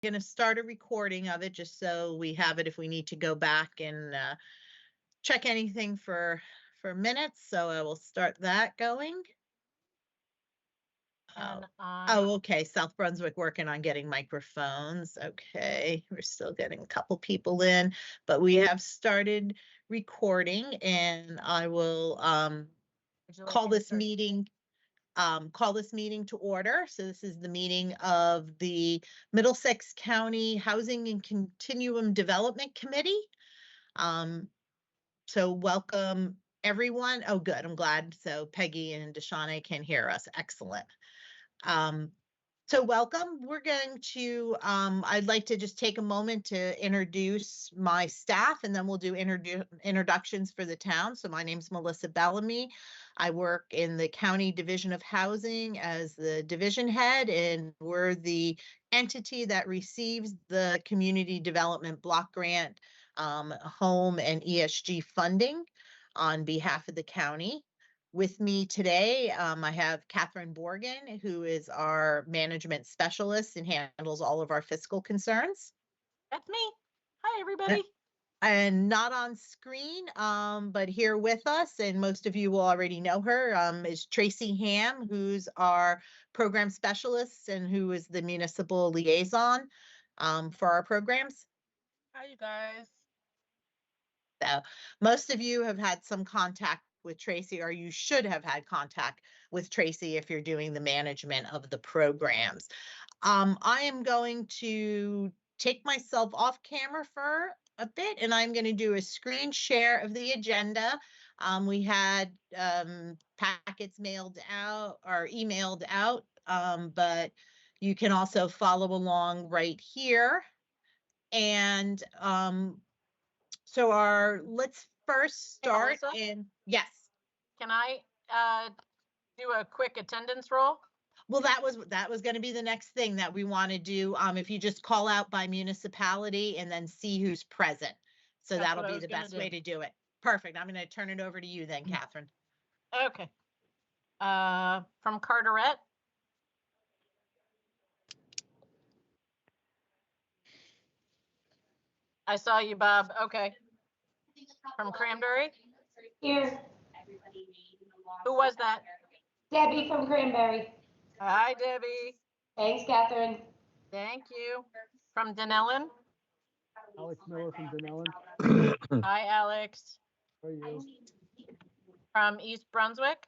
going to start a recording of it just so we have it if we need to go back and check anything for minutes. So I will start that going. Oh, okay. South Brunswick working on getting microphones. Okay. We're still getting a couple people in, but we have started recording, and I will call this meeting to order. So this is the meeting of the Middlesex County Housing and Continuum Development Committee. So welcome everyone. Oh, good. I'm glad. So Peggy and Deshauna can hear us. Excellent. So welcome. We're going to, I'd like to just take a moment to introduce my staff, and then we'll do introductions for the town. So my name's Melissa Bellamy. I work in the County Division of Housing as the division head, and we're the entity that receives the Community Development Block Grant, home and ESG funding on behalf of the county. With me today, I have Catherine Borgen, who is our management specialist and handles all of our fiscal concerns. That's me. Hi, everybody. And not on screen, but here with us, and most of you will already know her, is Tracy Ham, who's our program specialist and who is the municipal liaison for our programs. Hi, you guys. So most of you have had some contact with Tracy, or you should have had contact with Tracy if you're doing the management of the programs. I am going to take myself off camera for a bit, and I'm going to do a screen share of the agenda. We had packets mailed out or emailed out, but you can also follow along right here. And so let's first start in, yes. Can I do a quick attendance roll? Well, that was going to be the next thing that we want to do. If you just call out by municipality and then see who's present. So that'll be the best way to do it. Perfect. I'm going to turn it over to you then, Catherine. Okay. From Carteret. I saw you, Bob. Okay. From Cranberry? Here. Who was that? Debbie from Cranberry. Hi, Debbie. Thanks, Catherine. Thank you. From Denellen? Alex Miller from Denellen. Hi, Alex. How are you? From East Brunswick?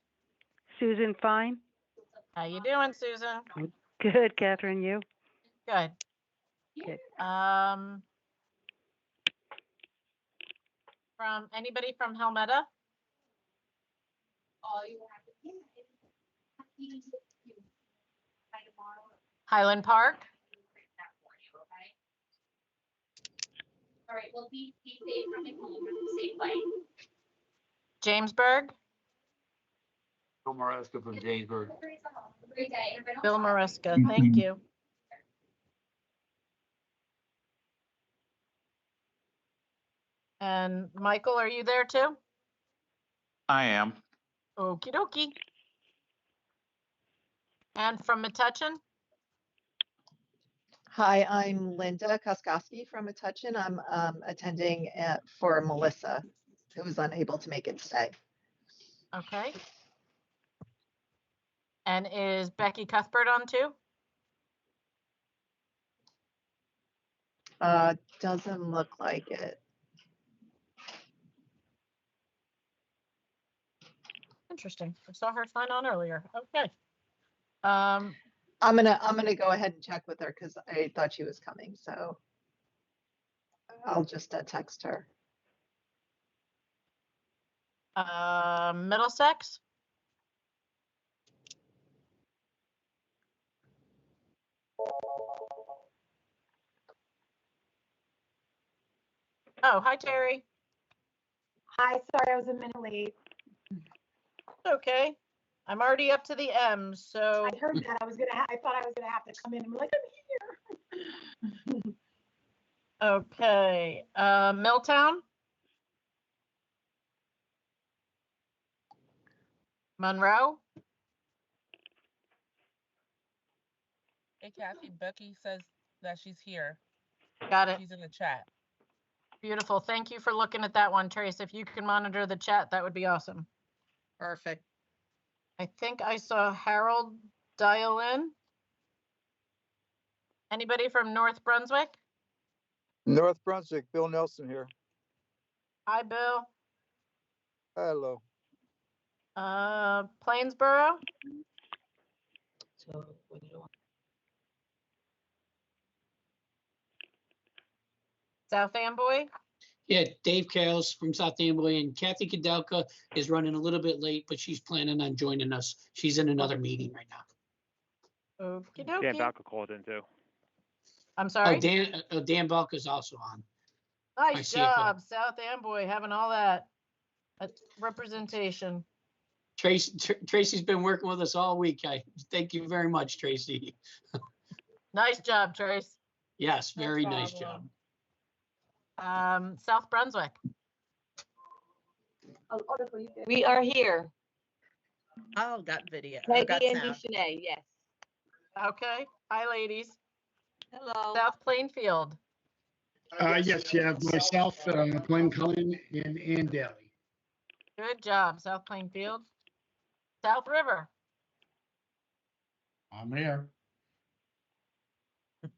Susan Fine. How you doing, Susan? Good, Catherine, you? Good. Good. From anybody from Helmetta? Highland Park? All right, well, be safe from the home, safe flight. Jamesburg? Bill Maresca from Jamesburg. Great day. Bill Maresca, thank you. And Michael, are you there too? I am. Okie dokie. And from Metuchen? Hi, I'm Linda Koskowski from Metuchen. I'm attending for Melissa, who was unable to make it today. Okay. And is Becky Cuthbert on too? Doesn't look like it. Interesting. I saw her sign on earlier. Okay. I'm gonna go ahead and check with her because I thought she was coming, so I'll just text her. Middlesex? Oh, hi, Terry. Hi, sorry, I was a minute late. Okay. I'm already up to the M, so. I heard that. I thought I was gonna have to come in. I'm like, I'm here. Okay. Milltown? Monroe? Hey, Kathy, Becky says that she's here. Got it. She's in the chat. Beautiful. Thank you for looking at that one, Trace. If you can monitor the chat, that would be awesome. Perfect. I think I saw Harold dial in. Anybody from North Brunswick? North Brunswick, Bill Nelson here. Hi, Bill. Hello. Plainsboro? South Amboy? Yeah, Dave Carroll's from South Amboy, and Kathy Kadelka is running a little bit late, but she's planning on joining us. She's in another meeting right now. Okie Dan dokie. Balca called in too. I'm sorry? Dan Balk is also on. Nice our CFO. job, South Amboy, having all that representation. Tracy's been working with us all week. I thank you very much, Tracy. Nice job, Trace. Yes, No very nice job. problem. South Brunswick. We are here. Oh, got video. Peggy Got and sound. Duchesne, yes. Okay. Hi, ladies. Hello. South Plainfield. Yes, you have myself, Glenn Cullen, and Ann Daly. Good job, South Plainfield. South River. I'm here. Is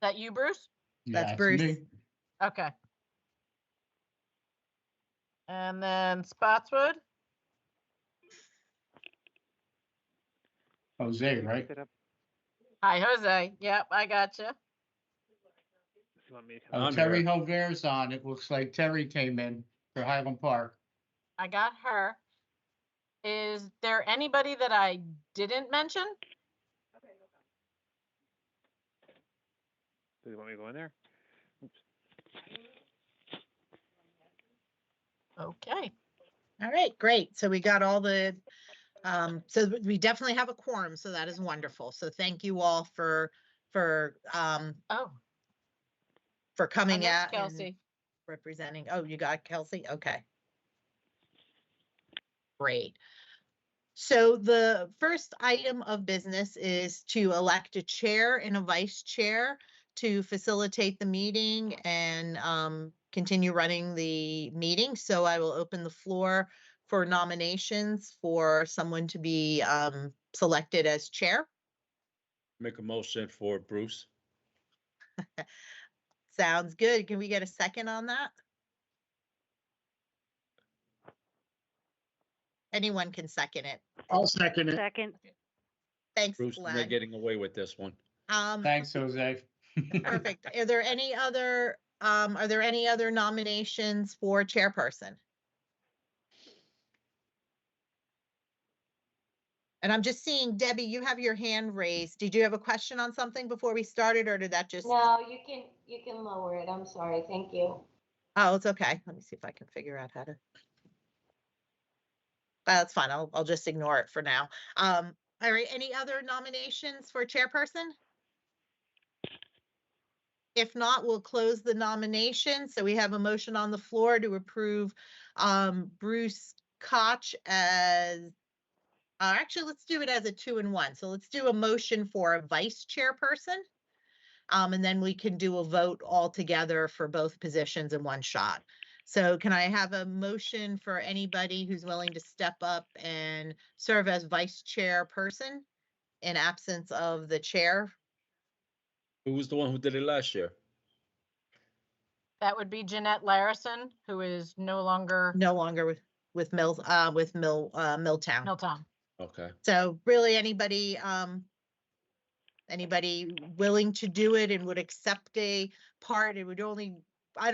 that you, Bruce? That's it's Bruce. me. Okay. And then Spotswood. Jose, right? Hi, Jose. Yep, I gotcha. Terry Hover's on. It looks like Terry came in for Highland Park. I got her. Is there anybody that I didn't mention? Do you want me to go in there? Okay. All right, great. So we got all the, so we definitely have a quorum, so that is wonderful. So thank you all for Oh, I coming missed out and Kelsey. representing. Oh, you got Kelsey? Okay. Great. So the first item of business is to elect a chair and a vice chair to facilitate the meeting and continue running the meeting. So I will open the floor for nominations for someone to be selected as chair. Make a motion for Bruce. Sounds good. Can we get a second on that? Anyone can second it. I'll second it. Second. Thanks, Bruce, they're Glenn. getting away with this one. Thanks, Jose. Perfect. Are there any other nominations for chairperson? And I'm just seeing, Debbie, you have your hand raised. Did you have a question on something before we started, or did that just? No, you can lower it. I'm sorry. Thank you. Oh, it's okay. Let me see if I can figure out how to. That's fine. I'll just ignore it for now. All right, any other nominations for chairperson? If not, we'll close the nomination. So we have a motion on the floor to approve Bruce Koch as, actually, let's do it as a 2-in-1. So let's do a motion for a vice chairperson. And then we can do a vote all together for both positions in one shot. So can I have a motion for anybody who's willing to step up and serve as vice chairperson in absence of the chair? Who was the one who did it last year? That would be Jeanette Larison, who is no longer No longer with Milltown. Milltown. Okay. So really anybody willing to do it and would accept a part, it would only,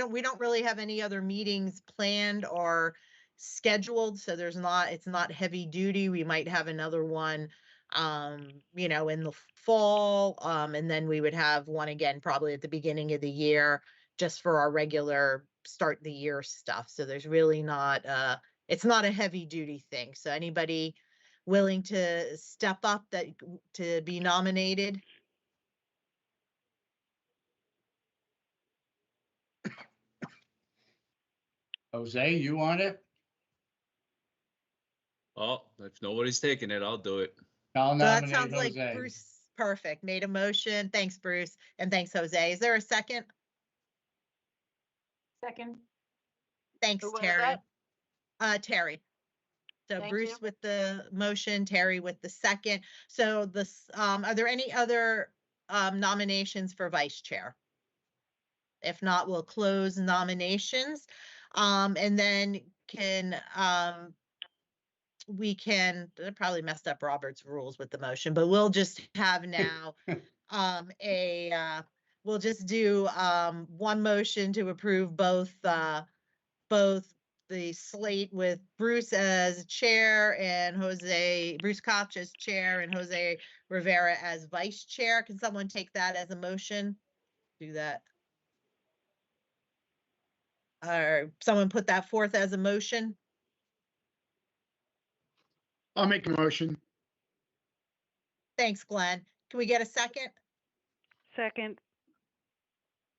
we don't really have any other meetings planned or scheduled, so it's not heavy duty. We might have another one, in the fall, and then we would have one again probably at the beginning of the year, just for our regular start the year stuff. So there's really not, it's not a heavy duty thing. So anybody willing to step up to be nominated? Jose, you want it? Oh, if nobody's taking it, I'll do it. I'll So that nominate sounds like Jose. perfect. Made a motion. Thanks, Bruce. And thanks, Jose. Is there a second? Second. Thanks, Who was Terry. that? Terry. So Thank Bruce you. with the motion, Terry with the second. So are there any other nominations for vice chair? If not, we'll close nominations. And then we can, I probably messed up Robert's rules with the motion, but we'll just have now we'll just do one motion to approve both the slate with Bruce as chair and Bruce Koch as chair and Jose Rivera as vice chair. Can someone take that as a motion? Do that. Or someone put that forth as a motion? I'll make a motion. Thanks, Glenn. Can we get a second? Second.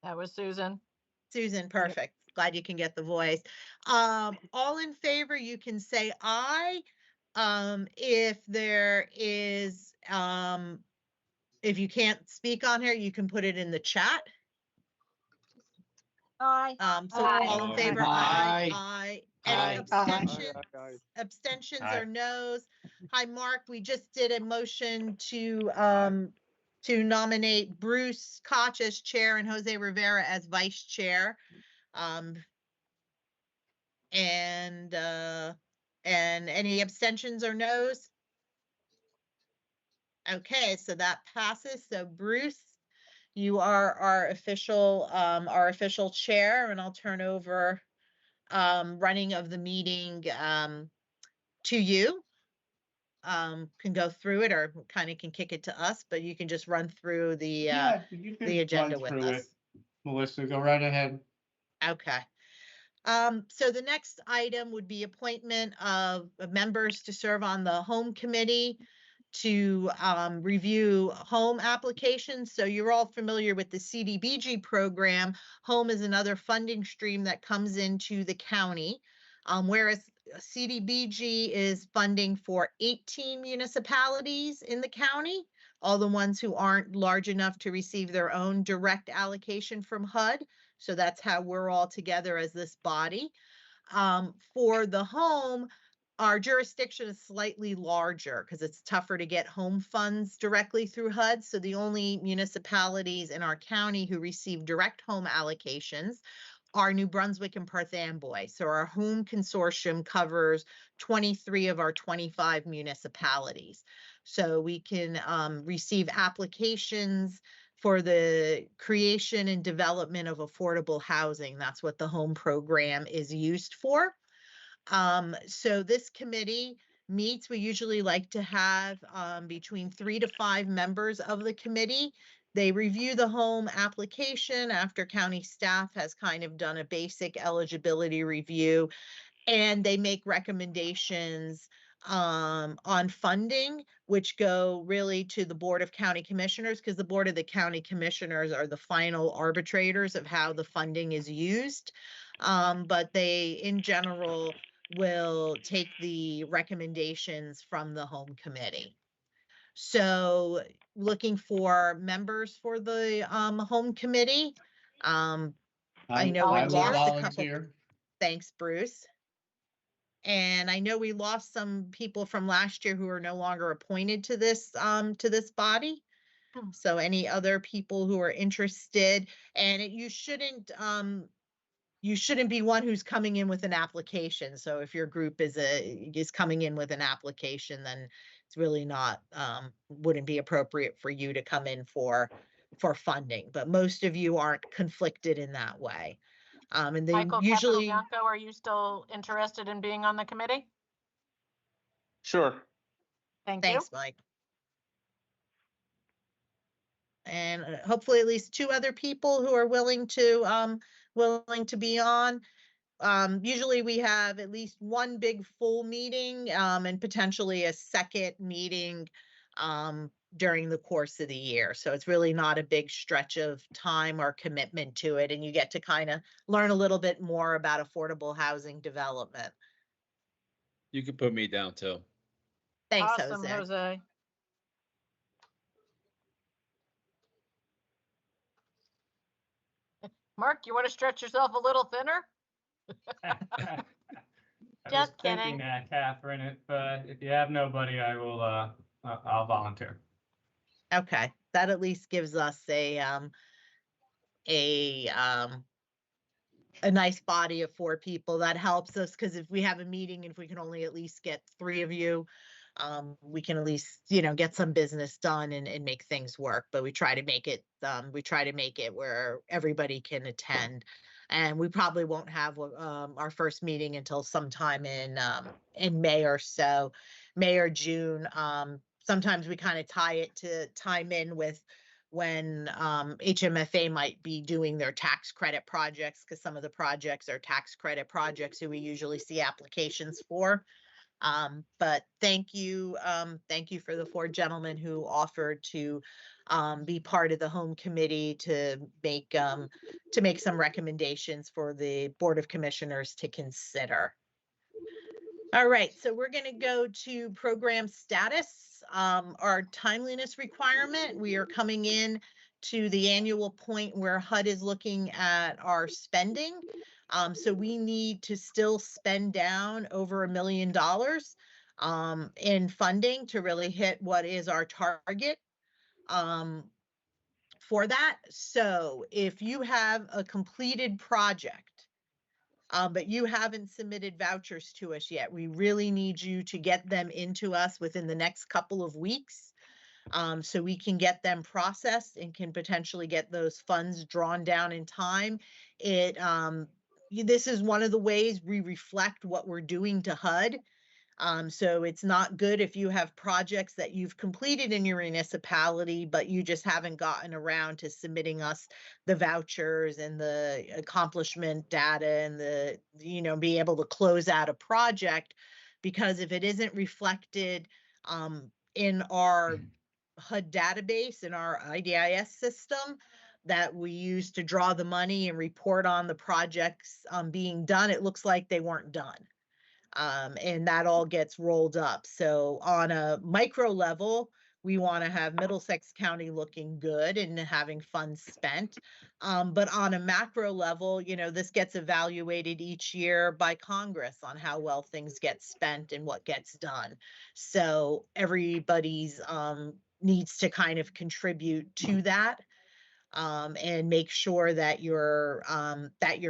That was Susan. Susan, perfect. Glad you can get the voice. All in favor, you can say aye. If there is, if you can't speak on here, you can put it in the chat. Aye. So Aye. all in Aye. favor, aye, aye. Any Aye. abstentions? Aye. Abstentions Aye. or no's? Hi, Mark, we just did a motion to nominate Bruce Koch as chair and Jose Rivera as vice chair. And any abstentions or no's? Okay, so that passes. So Bruce, you are our official chair, and I'll turn over running of the meeting to you. Can go through it or kind of can kick it to us, but you can just run through the You the can agenda run with through us. it. Melissa, go right ahead. Okay. So the next item would be appointment of members to serve on the home committee to review home applications. So you're all familiar with the CDBG program. Home is another funding stream that comes into the county. Whereas CDBG is funding for 18 municipalities in the county, all the ones who aren't large enough to receive their own direct allocation from HUD. So that's how we're all together as this body. For the home, our jurisdiction is slightly larger because it's tougher to get home funds directly through HUD. So the only municipalities in our county who receive direct home allocations are New Brunswick and Perth Amboy. So our home consortium covers 23 of our 25 municipalities. So we can receive applications for the creation and development of affordable housing. That's what the home program is used for. So this committee meets, we usually like to have between 3 to 5 members of the committee. They review the home application after county staff has kind of done a basic eligibility review, and they make recommendations on funding, which go really to the Board of County Commissioners, because the Board of the County Commissioners are the final arbitrators of how the funding is used. But they, in general, will take the recommendations from the home committee. So looking for members for the home committee. I know we I will lost a couple. volunteer. Thanks, Bruce. And I know we lost some people from last year who are no longer appointed to this body. So any other people who are interested, and you shouldn't be one who's coming in with an application. So if your group is coming in with an application, then it's really not wouldn't be appropriate for you to come in for funding. But most of you aren't conflicted in that way. And they Michael usually. Capobianco, are you still interested in being on the committee? Sure. Thank you. Thanks, Mike. And hopefully at least 2 other people who are willing to be on. Usually we have at least one big full meeting and potentially a second meeting during the course of the year. So it's really not a big stretch of time or commitment to it. And you get to kind of learn a little bit more about affordable housing development. You can put me down too. Thanks, Awesome, Jose. Jose. Mark, you want to stretch yourself a little thinner? I Just was thinking kidding. that, Catherine, if you have nobody, I'll volunteer. Okay, that at least gives us a a nice body of 4 people. That helps us because if we have a meeting, if we can only at least get 3 of you, we can at least, get some business done and make things work. But we try to make it where everybody can attend. And we probably won't have our first meeting until sometime in May or so, May or June. Sometimes we kind of time in with when HMFA might be doing their tax credit projects, because some of the projects are tax credit projects who we usually see applications for. But thank you for the 4 gentlemen who offered to be part of the home committee to make some recommendations for the Board of Commissioners to consider. All right, so we're going to go to program status. Our timeliness requirement, we are coming in to the annual point where HUD is looking at our spending. So we need to still spend down over $1 million in funding to really hit what is our target for that. So if you have a completed project, but you haven't submitted vouchers to us yet, we really need you to get them into us within the next couple of weeks, so we can get them processed and can potentially get those funds drawn down in time. This is one of the ways we reflect what we're doing to HUD. So it's not good if you have projects that you've completed in your municipality, but you just haven't gotten around to submitting us the vouchers and the accomplishment data and be able to close out a project. Because if it isn't reflected in our HUD database, in our IDIS system that we use to draw the money and report on the projects being done, it looks like they weren't done. And that all gets rolled up. So on a micro level, we want to have Middlesex County looking good and having funds spent. But on a macro level, this gets evaluated each year by Congress on how well things get spent and what gets done. So everybody's needs to kind of contribute to that. And make sure that you're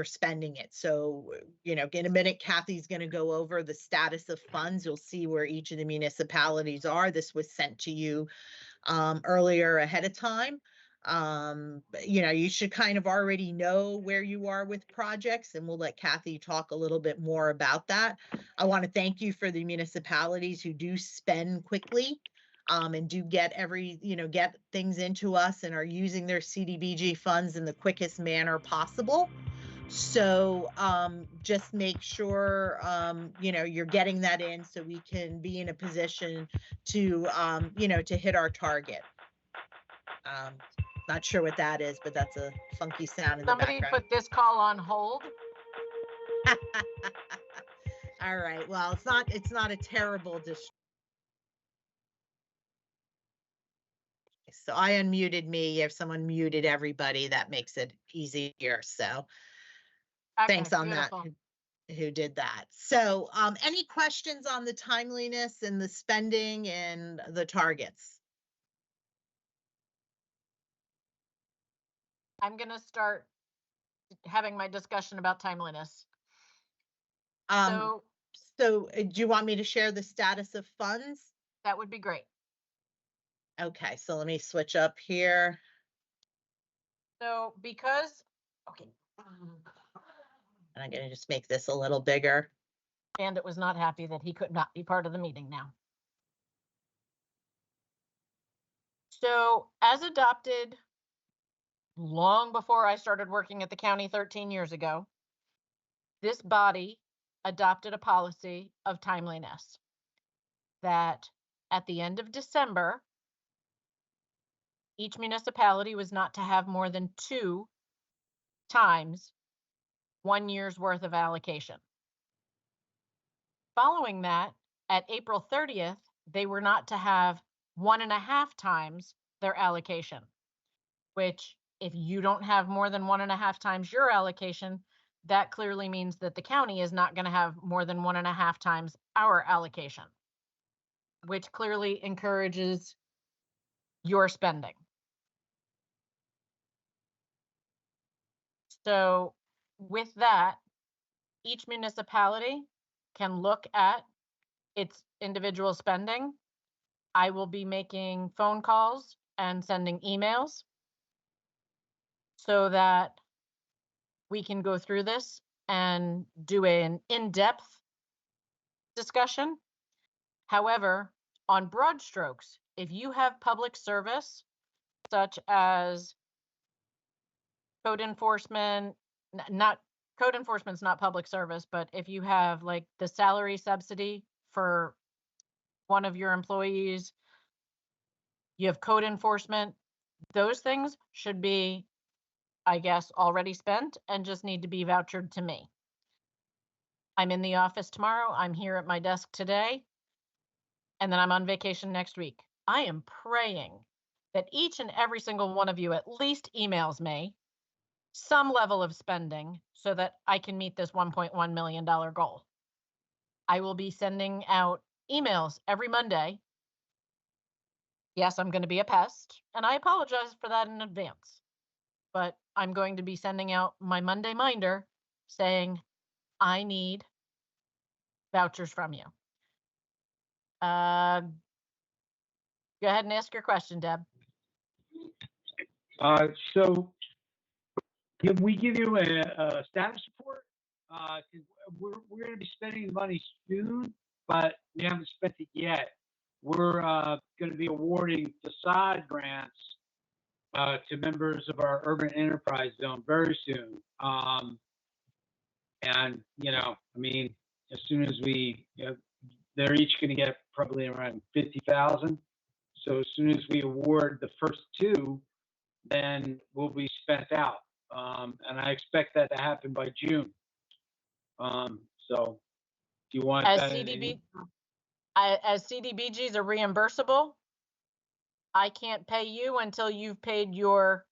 spending it. So, in a minute, Kathy's going to go over the status of funds. You'll see where each of the municipalities are. This was sent to you earlier ahead of time. You should kind of already know where you are with projects, and we'll let Kathy talk a little bit more about that. I want to thank you for the municipalities who do spend quickly. And do get get things into us and are using their CDBG funds in the quickest manner possible. So just make sure, you're getting that in so we can be in a position to, to hit our target. Not sure what that is, but that's a funky sound in the Somebody background. put this call on hold. All right. Well, it's not a terrible So I unmuted me. If someone muted everybody, that makes it easier. So thanks on Beautiful. that, who did that. So any questions on the timeliness and the spending and the targets? I'm going to start having my discussion about timeliness. So do you want me to share the status of funds? That would be great. Okay, so let me switch up here. So okay. I'm going to just make this a little bigger. And it was not happy that he could not be part of the meeting now. So as adopted long before I started working at the county 13 years ago, this body adopted a policy of timeliness that at the end of December, each municipality was not to have more than 2 times 1 year's worth of allocation. Following that, at April 30th, they were not to have 1.5 times their allocation, which If you don't have more than 1.5 times your allocation, that clearly means that the county is not going to have more than 1.5 times our allocation, which clearly encourages your spending. So with that, each municipality can look at its individual spending. I will be making phone calls and sending emails so that we can go through this and do an in-depth discussion. However, on broad strokes, if you have public service, such as code enforcement, not code enforcement's not public service, but if you have like the salary subsidy for one of your employees, you have code enforcement, those things should be, I guess, already spent and just need to be vouchered to me. I'm in the office tomorrow. I'm here at my desk today. And then I'm on vacation next week. I am praying that each and every single one of you at least emails me some level of spending so that I can meet this $1.1 million goal. I will be sending out emails every Monday. Yes, I'm going to be a pest, and I apologize for that in advance. But I'm going to be sending out my Monday minder saying, I need vouchers from you. Go ahead and ask your question, Deb. So can we give you a status report? 'Cause we're going to be spending the money soon, but we haven't spent it yet. We're going to be awarding facade grants to members of our urban enterprise zone very soon. And, I mean, as soon as they're each going to get probably around 50,000. So as soon as we award the first two, then we'll be spent out. And I expect that to happen by June. So do you want As that as CDBGs are reimbursable, I can't pay you until you've paid your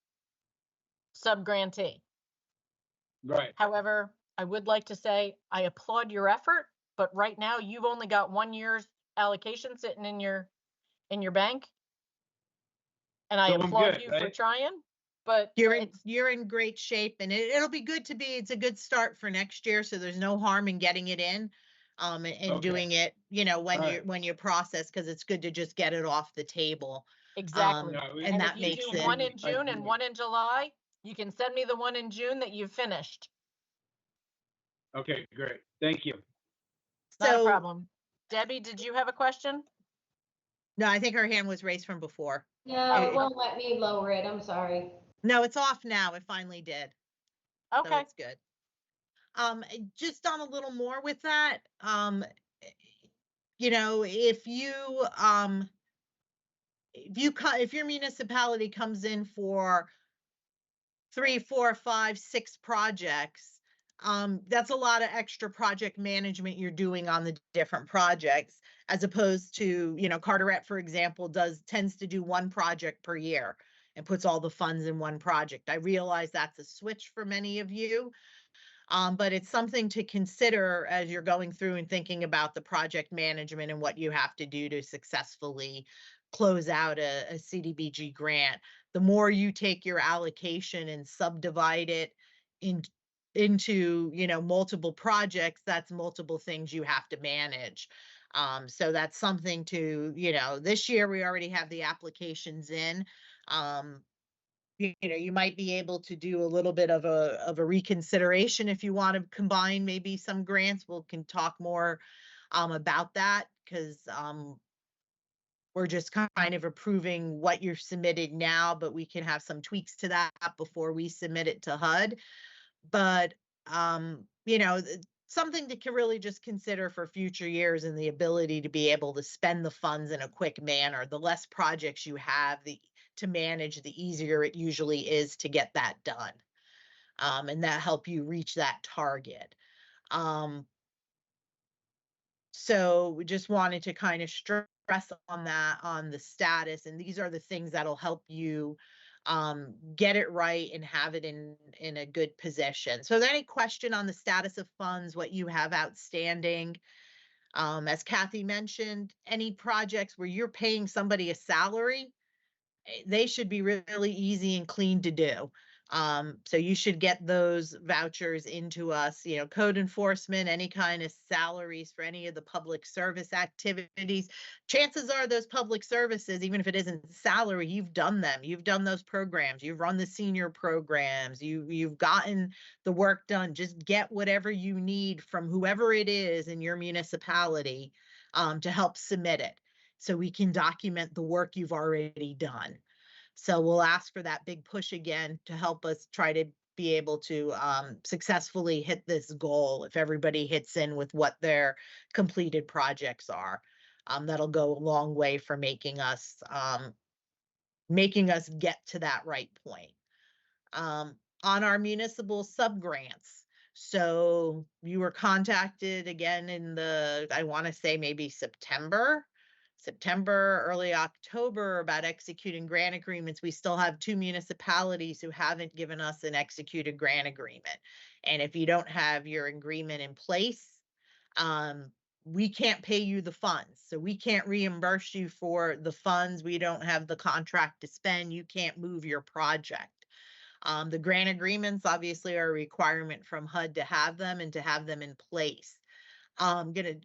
sub-grantee. Right. However, I would like to say I applaud your effort, but right now you've only got 1 year's allocation sitting in your bank. And I So I'm applaud good, you for right? trying, but You're in great shape, and it'll be good to be. It's a good start for next year, so there's no harm in getting it in, and Okay. doing it. All when you process, because it's good to just get it off the table. exactly. And And that if you makes do it. one in June and one in July, you can send me the one in June that you've finished. Okay, great. Thank you. Not a So problem. Debbie, did you have a question? no, I think her hand was raised from before. No, it won't let me lower it. I'm sorry. No, it's off now. It finally did. So Okay. it's good. Just on a little more with that, if your municipality comes in for 3, 4, 5, 6 projects, that's a lot of extra project management you're doing on the different projects, as opposed to, Carteret, for example, tends to do one project per year and puts all the funds in one project. I realize that's a switch for many of you. But it's something to consider as you're going through and thinking about the project management and what you have to do to successfully close out a CDBG grant. The more you take your allocation and subdivide it into, multiple projects, that's multiple things you have to manage. So that's something to, this year we already have the applications in. You might be able to do a little bit of a reconsideration if you want to combine maybe some grants. We can talk more about that, because we're just kind of approving what you're submitted now, but we can have some tweaks to that before we submit it to HUD. But something to really just consider for future years, and the ability to be able to spend the funds in a quick manner. The less projects you have to manage, the easier it usually is to get that done. And that help you reach that target. So we just wanted to kind of stress on that, on the status. And these are the things that'll help you get it right and have it in a good position. So is there any question on the status of funds, what you have outstanding? As Kathy mentioned, any projects where you're paying somebody a salary, they should be really easy and clean to do. So you should get those vouchers into us, code enforcement, any kind of salaries for any of the public service activities. Chances are those public services, even if it isn't salary, you've done them. You've done those programs. You've run the senior programs. You've gotten the work done. Just get whatever you need from whoever it is in your municipality to help submit it, so we can document the work you've already done. So we'll ask for that big push again to help us try to be able to successfully hit this goal. If everybody hits in with what their completed projects are, that'll go a long way for making us get to that right point. On our municipal sub-grants, so you were contacted again in I want to say maybe September, early October, about executing grant agreements. We still have 2 municipalities who haven't given us an executed grant agreement. And if you don't have your agreement in place, we can't pay you the funds. So we can't reimburse you for the funds. We don't have the contract to spend. You can't move your project. The grant agreements obviously are a requirement from HUD to have them and to have them in place. I'm going to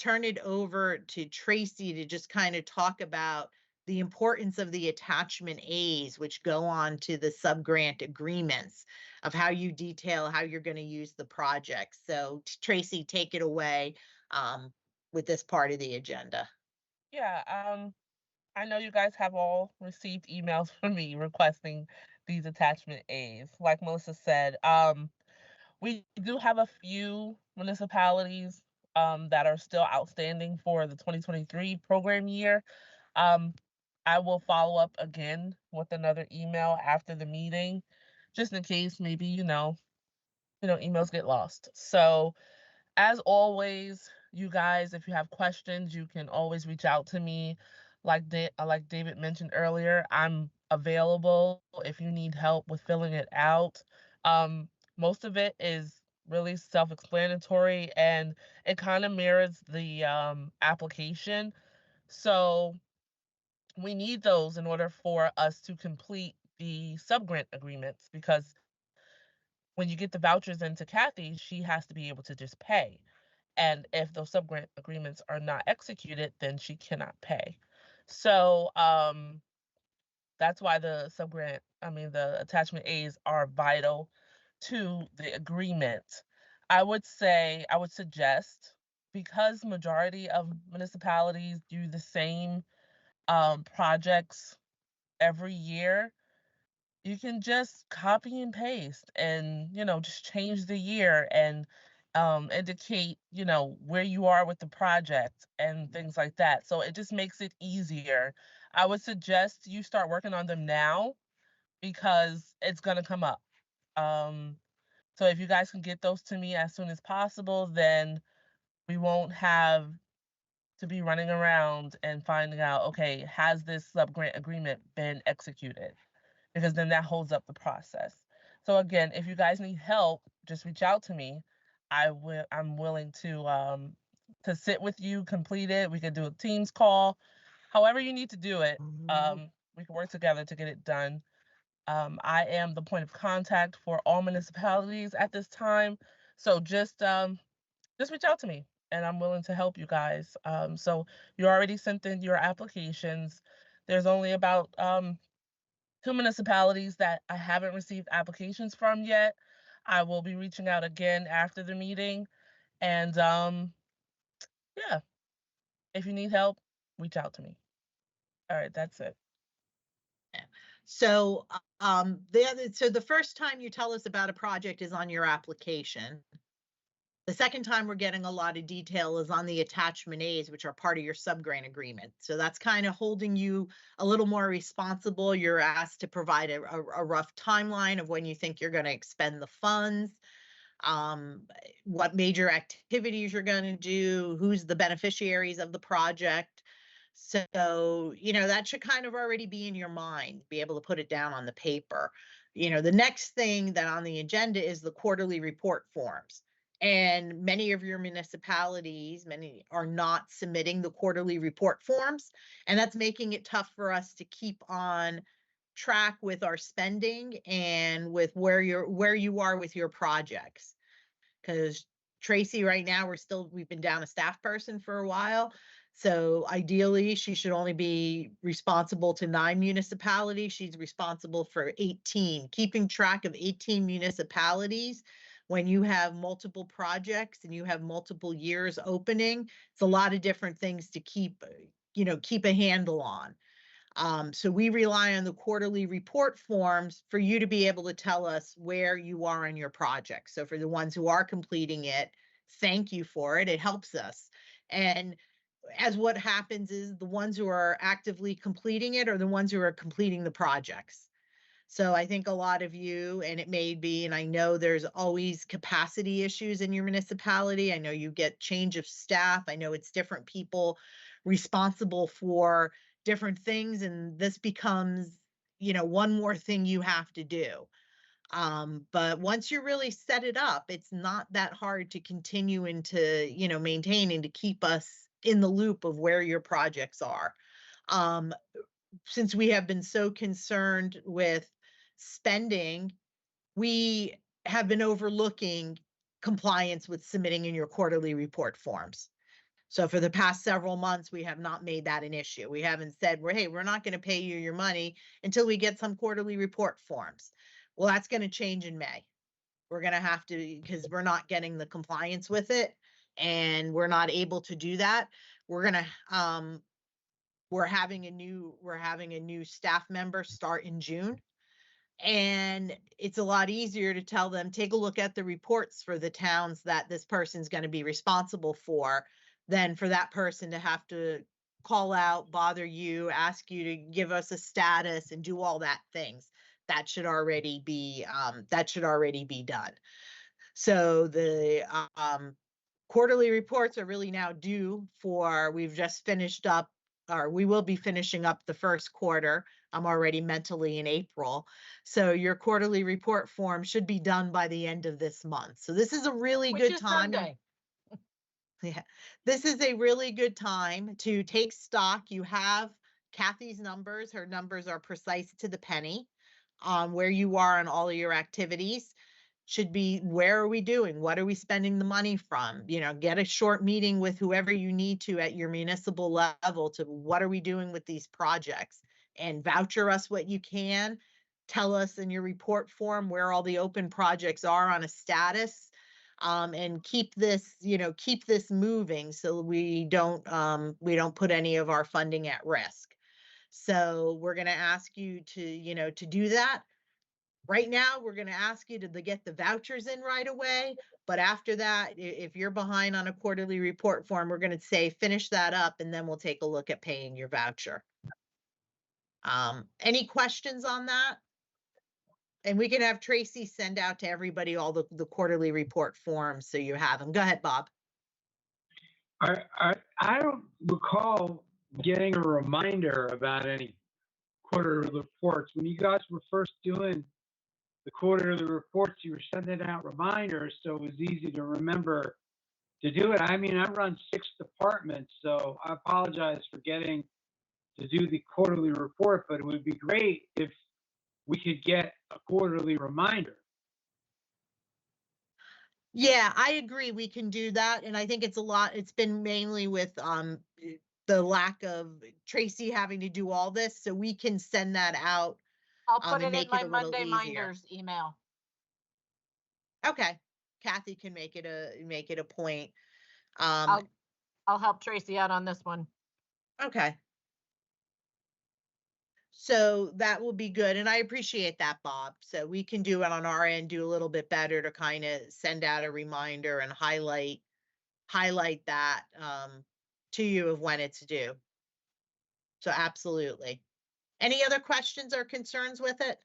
turn it over to Tracy to just kind of talk about the importance of the attachment A's, which go on to the sub-grant agreements, of how you detail how you're going to use the project. So Tracy, take it away with this part of the agenda. Yeah, I know you guys have all received emails from me requesting these attachment A's. Like Melissa said, we do have a few municipalities that are still outstanding for the 2023 program year. I will follow up again with another email after the meeting, just in case maybe, emails get lost. So as always, you guys, if you have questions, you can always reach out to me. Like David mentioned earlier, I'm available if you need help with filling it out. Most of it is really self-explanatory, and it kind of mirrors the application. So we need those in order for us to complete the sub-grant agreements, because when you get the vouchers into Kathy, she has to be able to just pay. And if those sub-grant agreements are not executed, then she cannot pay. So that's why the attachment A's are vital to the agreement. I would suggest, because majority of municipalities do the same projects every year, you can just copy and paste and, just change the year and indicate, where you are with the project and things like that. So it just makes it easier. I would suggest you start working on them now, because it's going to come up. So if you guys can get those to me as soon as possible, then we won't have to be running around and finding out, okay, has this sub-grant agreement been executed? Because then that holds up the process. So again, if you guys need help, just reach out to me. I'm willing to sit with you, complete it. We can do a Teams call. However you need to do it, we can work together to get it done. I am the point of contact for all municipalities at this time. So just reach out to me, and I'm willing to help you guys. So you already sent in your applications. There's only about 2 municipalities that I haven't received applications from yet. I will be reaching out again after the meeting. And yeah, if you need help, reach out to me. All right, that's it. So the first time you tell us about a project is on your application. The second time we're getting a lot of detail is on the attachment A's, which are part of your sub-grant agreement. So that's kind of holding you a little more responsible. You're asked to provide a rough timeline of when you think you're going to expend the funds, what major activities you're going to do, who's the beneficiaries of the project. So, that should kind of already be in your mind, be able to put it down on the paper. The next thing that on the agenda is the quarterly report forms. And many of your municipalities, many are not submitting the quarterly report forms. And that's making it tough for us to keep on track with our spending and with where you are with your projects. Because Tracy, right now, we've been down a staff person for a while. So ideally, she should only be responsible to 9 municipalities. She's responsible for 18. Keeping track of 18 municipalities when you have multiple projects and you have multiple years opening, it's a lot of different things to keep a handle on. So we rely on the quarterly report forms for you to be able to tell us where you are on your project. So for the ones who are completing it, thank you for it. It helps us. And as what happens is the ones who are actively completing it are the ones who are completing the projects. So I think a lot of you, and it may be, and I know there's always capacity issues in your municipality. I know you get change of staff. I know it's different people responsible for different things. And this becomes, one more thing you have to do. But once you really set it up, it's not that hard to continue into, maintaining to keep us in the loop of where your projects are. Since we have been so concerned with spending, we have been overlooking compliance with submitting in your quarterly report forms. So for the past several months, we have not made that an issue. We haven't said, hey, we're not going to pay you your money until we get some quarterly report forms. Well, that's going to change in May. We're going to have to, because we're not getting the compliance with it and we're not able to do that. We're having a new staff member start in June. And it's a lot easier to tell them, take a look at the reports for the towns that this person's going to be responsible for, than for that person to have to call out, bother you, ask you to give us a status and do all that things. That should already be done. So the quarterly reports are really now due we've just finished up, or we will be finishing up the first quarter. I'm already mentally in April. So your quarterly report form should be done by the end of this month. So this is a really good time. Sunday. Yeah, this is a really good time to take stock. You have Kathy's numbers. Her numbers are precise to the penny on where you are on all of your activities. Should be, where are we doing? What are we spending the money from? Get a short meeting with whoever you need to at your municipal level to what are we doing with these projects, and voucher us what you can. Tell us in your report form where all the open projects are on a status, and keep this moving so we don't put any of our funding at risk. So we're going to ask you to do that. Right now, we're going to ask you to get the vouchers in right away. But after that, if you're behind on a quarterly report form, we're going to say, finish that up, and then we'll take a look at paying your voucher. Any questions on that? And we can have Tracy send out to everybody all the quarterly report forms so you have them. Go ahead, Bob. I don't recall getting a reminder about any quarterly reports. When you guys were first doing the quarterly reports, you were sending out reminders, so it was easy to remember to do it. I mean, I run 6 departments, so I apologize for getting to do the quarterly report, but it would be great if we could get a quarterly reminder. Yeah, I agree. We can do that. And I think it's been mainly with the lack of Tracy having to do all this. So we can send that out. I'll put it make in my it a little Monday easier. Minders email. Okay. Kathy can make it a point. I'll help Tracy out on this one. Okay. So that will be good. And I appreciate that, Bob. So we can do it on our end, do a little bit better to kind of send out a reminder and highlight that to you of when it's due. So absolutely. Any other questions or concerns with it?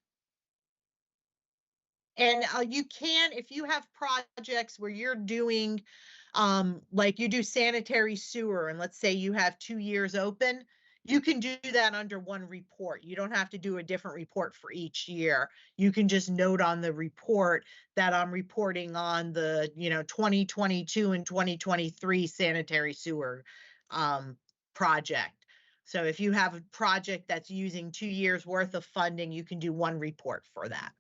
And you can, if you have projects where you're doing, like you do sanitary sewer, and let's say you have 2 years open, You can do that under one report. You don't have to do a different report for each year. You can just note on the report that I'm reporting on the, 2022 and 2023 sanitary sewer project. So if you have a project that's using 2 years worth of funding, you can do one report for that.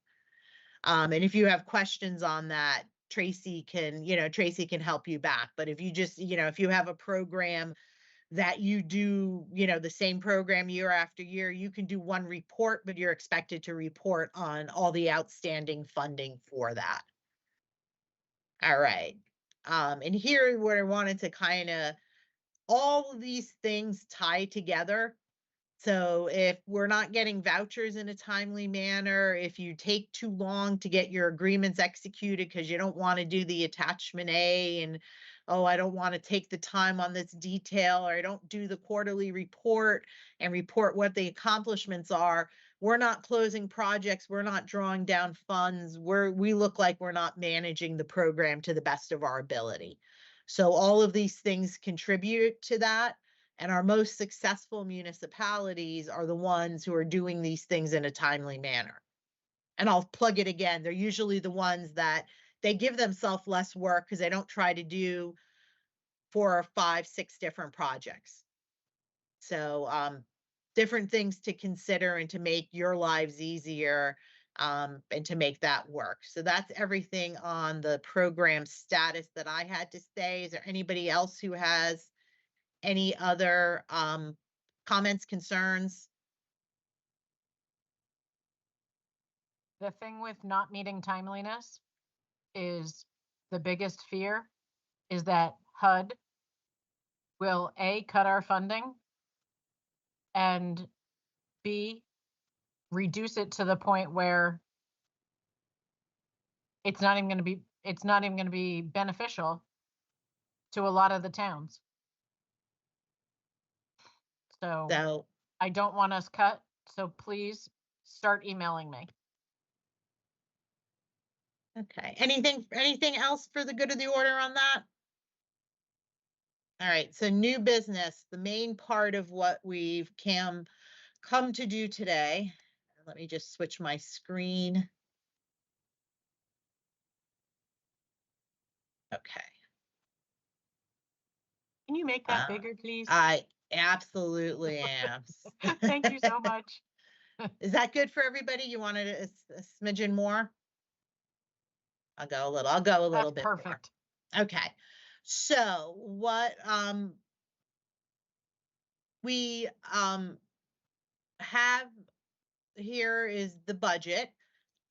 And if you have questions on that, Tracy can help you back. But if you just, if you have a program that you do, the same program year after year, you can do one report, but you're expected to report on all the outstanding funding for that. All right. And here where I wanted to kind of, all of these things tie together. So if we're not getting vouchers in a timely manner, if you take too long to get your agreements executed because you don't want to do the attachment A and, oh, I don't want to take the time on this detail, or I don't do the quarterly report and report what the accomplishments are, we're not closing projects, we're not drawing down funds, we look like we're not managing the program to the best of our ability. So all of these things contribute to that. And our most successful municipalities are the ones who are doing these things in a timely manner. And I'll plug it again. They're usually the ones that they give themselves less work because they don't try to do 4 or 5, 6 different projects. So different things to consider and to make your lives easier and to make that work. So that's everything on the program status that I had to say. Is there anybody else who has any other comments, concerns? The thing with not meeting timeliness is the biggest fear is that HUD will A, cut our funding, and B, reduce it to the point where it's not even going to be beneficial to a lot of the towns. So I don't want us cut. So please start emailing me. Okay. Anything else for the good of the order on that? All right. So new business, the main part of what we've come to do today. Let me just switch my screen. Okay. Can you make that bigger, please? I absolutely am. Thank you so much. Is that good for everybody? You wanted a smidgen more? I'll go a little bit more. Perfect. Okay. So what we have here is the budget.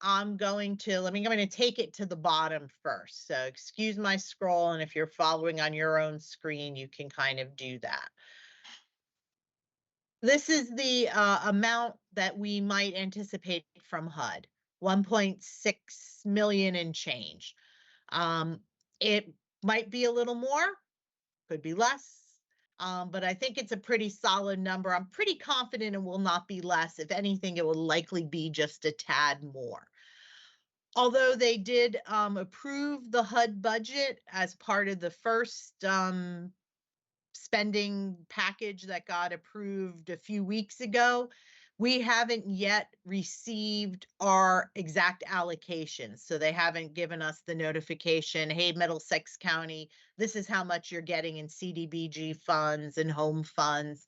I'm going to take it to the bottom first. So excuse my scroll, and if you're following on your own screen, you can kind of do that. This is the amount that we might anticipate from HUD, 1.6 million and change. It might be a little more, could be less, but I think it's a pretty solid number. I'm pretty confident it will not be less. If anything, it will likely be just a tad more. Although they did approve the HUD budget as part of the first spending package that got approved a few weeks ago, we haven't yet received our exact allocations. So they haven't given us the notification, hey, Middlesex County, this is how much you're getting in CDBG funds and home funds.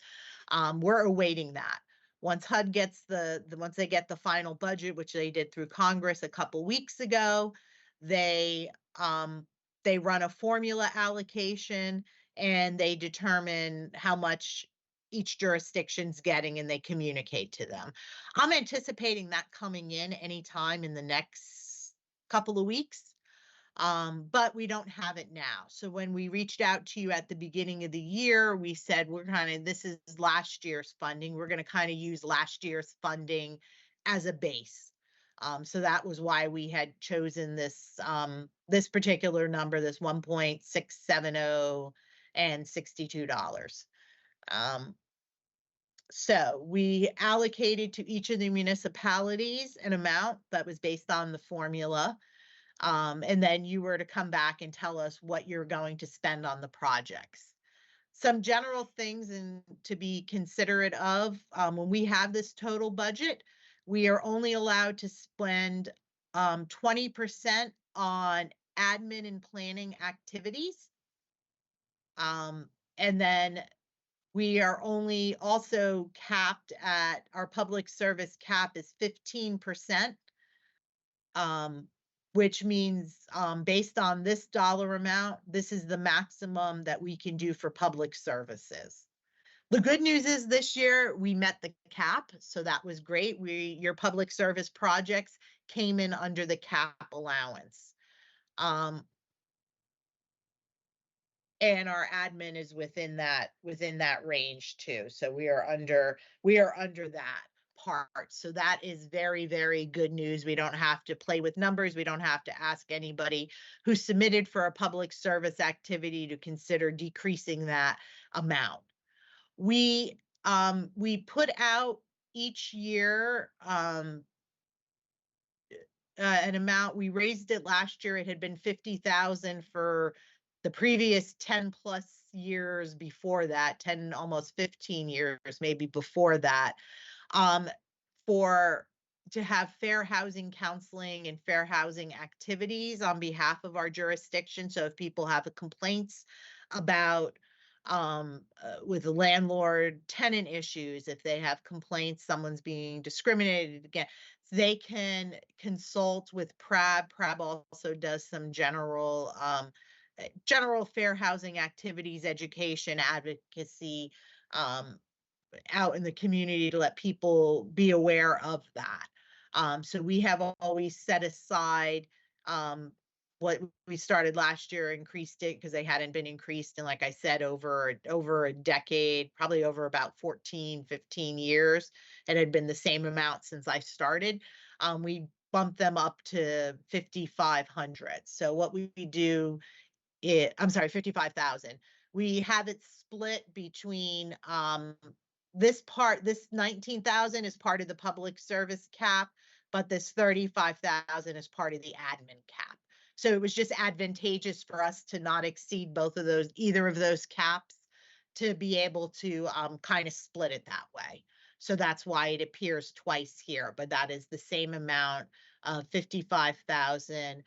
We're awaiting that. Once HUD gets once they get the final budget, which they did through Congress a couple weeks ago, they run a formula allocation and they determine how much each jurisdiction's getting and they communicate to them. I'm anticipating that coming in anytime in the next couple of weeks. But we don't have it now. So when we reached out to you at the beginning of the year, we said, this is last year's funding. We're going to kind of use last year's funding as a base. So that was why we had chosen this, this particular number, this 1.670 and $62. So we allocated to each of the municipalities an amount that was based on the formula. And then you were to come back and tell us what you're going to spend on the projects. Some general things and to be considerate of, when we have this total budget, we are only allowed to spend 20% on admin and planning activities. And then we are only also capped at, our public service cap is 15%. Which means, based on this dollar amount, this is the maximum that we can do for public services. The good news is this year we met the cap, so that was great. Your public service projects came in under the cap allowance. And our admin is within that range too. So we are under that part. So that is very, very good news. We don't have to play with numbers. We don't have to ask anybody who submitted for a public service activity to consider decreasing that amount. We put out each year an amount. We raised it last year. It had been 50,000 for the previous 10 plus years before that, 10, almost 15 years, maybe before that, to have fair housing counseling and fair housing activities on behalf of our jurisdiction. So if people have complaints about with the landlord tenant issues, if they have complaints, someone's being discriminated against, they can consult with PRAB. PRAB also does some general fair housing activities, education, advocacy, out in the community to let people be aware of that. So we have always set aside, what we started last year, increased it because they hadn't been increased. And like I said, over a decade, probably over about 14, 15 years, it had been the same amount since I started. We bumped them up to 5,500. So what we do, I'm sorry, 55,000. We have it split between, this 19,000 is part of the public service cap, but this 35,000 is part of the admin cap. So it was just advantageous for us to not exceed either of those caps, to be able to kind of split it that way. So that's why it appears twice here, but that is the same amount of 55,000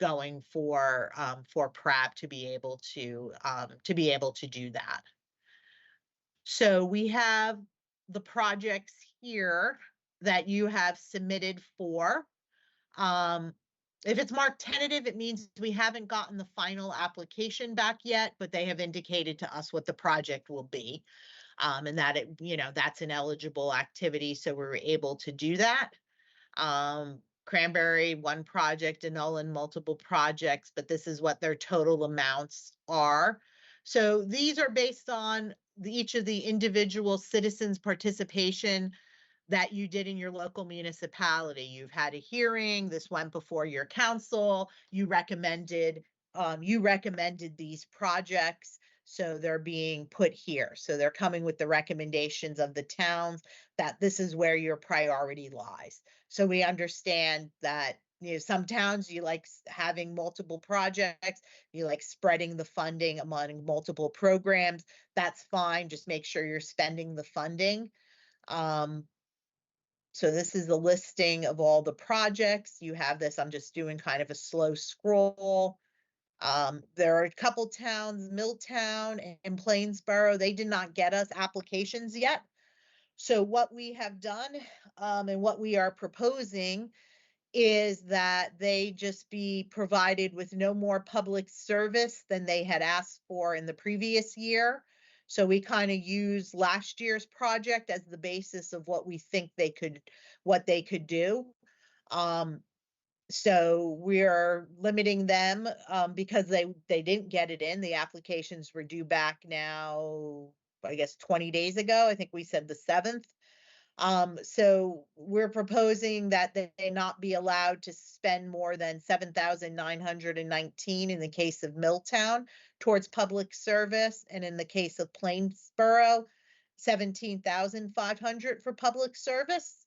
going for PRAB to be able to do that. So we have the projects here that you have submitted for. If it's marked tentative, it means we haven't gotten the final application back yet, but they have indicated to us what the project will be. And that that's an eligible activity. So we were able to do that. Cranberry, one project, and Nolan, multiple projects, but this is what their total amounts are. So these are based on each of the individual citizens' participation that you did in your local municipality. You've had a hearing, this went before your council, you recommended these projects, so they're being put here. So they're coming with the recommendations of the towns that this is where your priority lies. So we understand that, some towns, you like having multiple projects, you like spreading the funding among multiple programs. That's fine. Just make sure you're spending the funding. So this is the listing of all the projects. You have this, I'm just doing kind of a slow scroll. There are a couple towns, Milltown and Plainsboro, they did not get us applications yet. So what we have done, and what we are proposing, is that they just be provided with no more public service than they had asked for in the previous year. So we kind of use last year's project as the basis of what we think they could do. So we're limiting them, because they didn't get it in. The applications were due back now, I guess 20 days ago. I think we said the 7th. So we're proposing that they not be allowed to spend more than 7,919 in the case of Milltown towards public service, and in the case of Plainsboro, 17,500 for public service.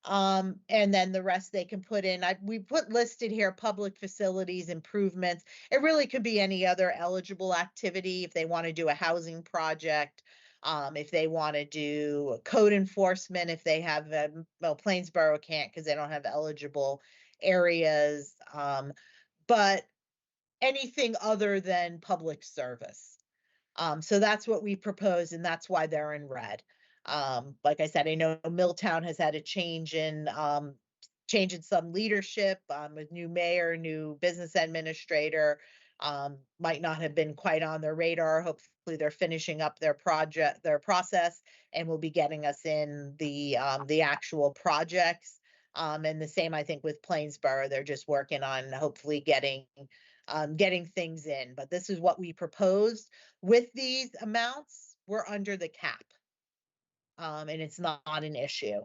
And then the rest they can put in. We put listed here public facilities improvements. It really could be any other eligible activity if they want to do a housing project, if they want to do code enforcement, if they have, well, Plainsboro can't because they don't have eligible areas, but anything other than public service. So that's what we propose, and that's why they're in red. Like I said, I know Milltown has had a change in some leadership, with new mayor, new business administrator, might not have been quite on their radar. Hopefully they're finishing up their process, and will be getting us in the actual projects. And the same, I think, with Plainsboro, they're just working on hopefully getting things in, but this is what we proposed. With these amounts, we're under the cap. And it's not an issue.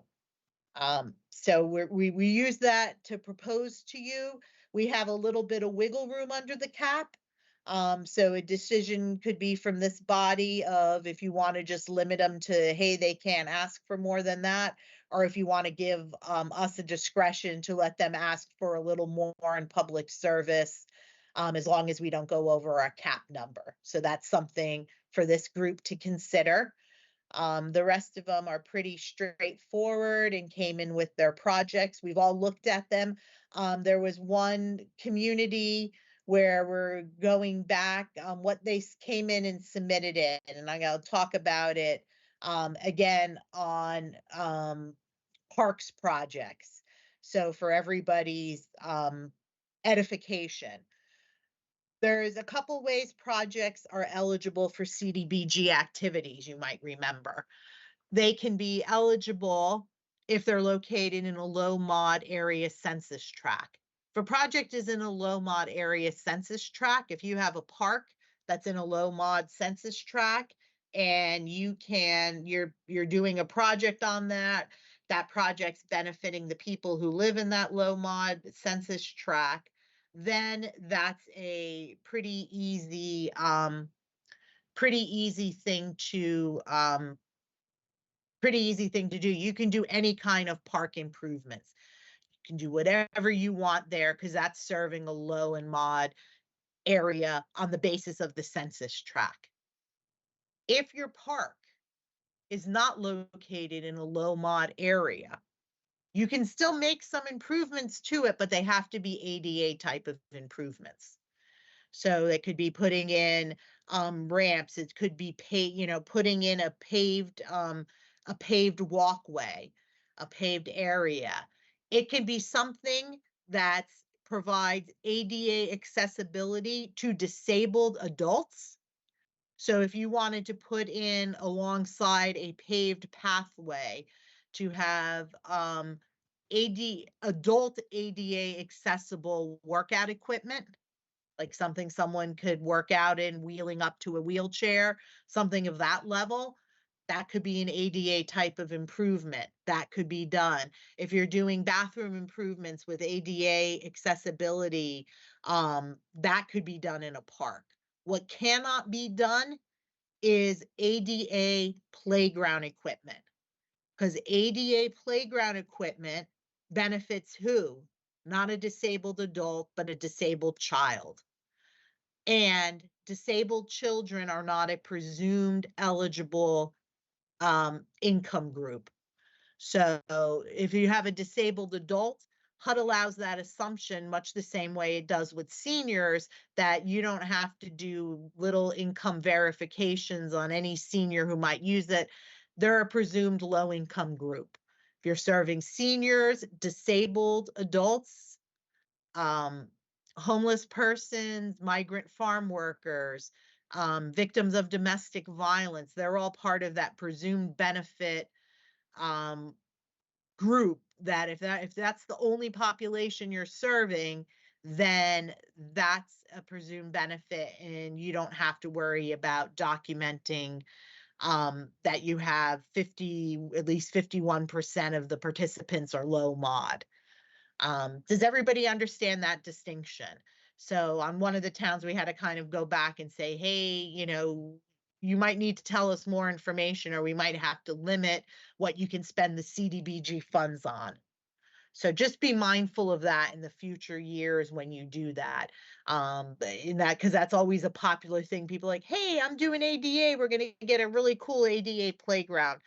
So we use that to propose to you. We have a little bit of wiggle room under the cap. So a decision could be from this body of if you want to just limit them to, hey, they can't ask for more than that, or if you want to give us a discretion to let them ask for a little more in public service, as long as we don't go over our cap number. So that's something for this group to consider. The rest of them are pretty straightforward and came in with their projects. We've all looked at them. There was one community where we're going back, what they came in and submitted it, and I'm going to talk about it again on parks projects. So for everybody's edification, there's a couple ways projects are eligible for CDBG activities, you might remember. They can be eligible if they're located in a low mod area census tract. If a project is in a low mod area census tract, if you have a park that's in a low mod census tract and you're doing a project on that project's benefiting the people who live in that low mod census tract, then that's a pretty easy thing to do. You can do any kind of park improvements. You can do whatever you want there because that's serving a low and mod area on the basis of the census tract. If your park is not located in a low mod area, you can still make some improvements to it, but they have to be ADA type of improvements. So it could be putting in ramps. It could be putting in a paved walkway, a paved area. It can be something that provides ADA accessibility to disabled adults. So if you wanted to put in alongside a paved pathway to have adult ADA accessible workout equipment, like something someone could work out in wheeling up to a wheelchair, something of that level, that could be an ADA type of improvement. That could be done. If you're doing bathroom improvements with ADA accessibility, that could be done in a park. What cannot be done is ADA playground equipment, because ADA playground equipment benefits who? Not a disabled adult, but a disabled child. And disabled children are not a presumed eligible income group. So if you have a disabled adult, HUD allows that assumption much the same way it does with seniors, that you don't have to do little income verifications on any senior who might use it. They're a presumed low income group. If you're serving seniors, disabled adults, homeless persons, migrant farm workers, victims of domestic violence, they're all part of that presumed benefit group, that if that's the only population you're serving, then that's a presumed benefit and you don't have to worry about documenting that you have at least 51% of the participants are low mod. Does everybody understand that distinction? So on one of the towns, we had to kind of go back and say, hey, you might need to tell us more information, or we might have to limit what you can spend the CDBG funds on. So just be mindful of that in the future years when you do that. In that, because that's always a popular thing. People are like, hey, I'm doing ADA. We're going to get a really cool ADA playground.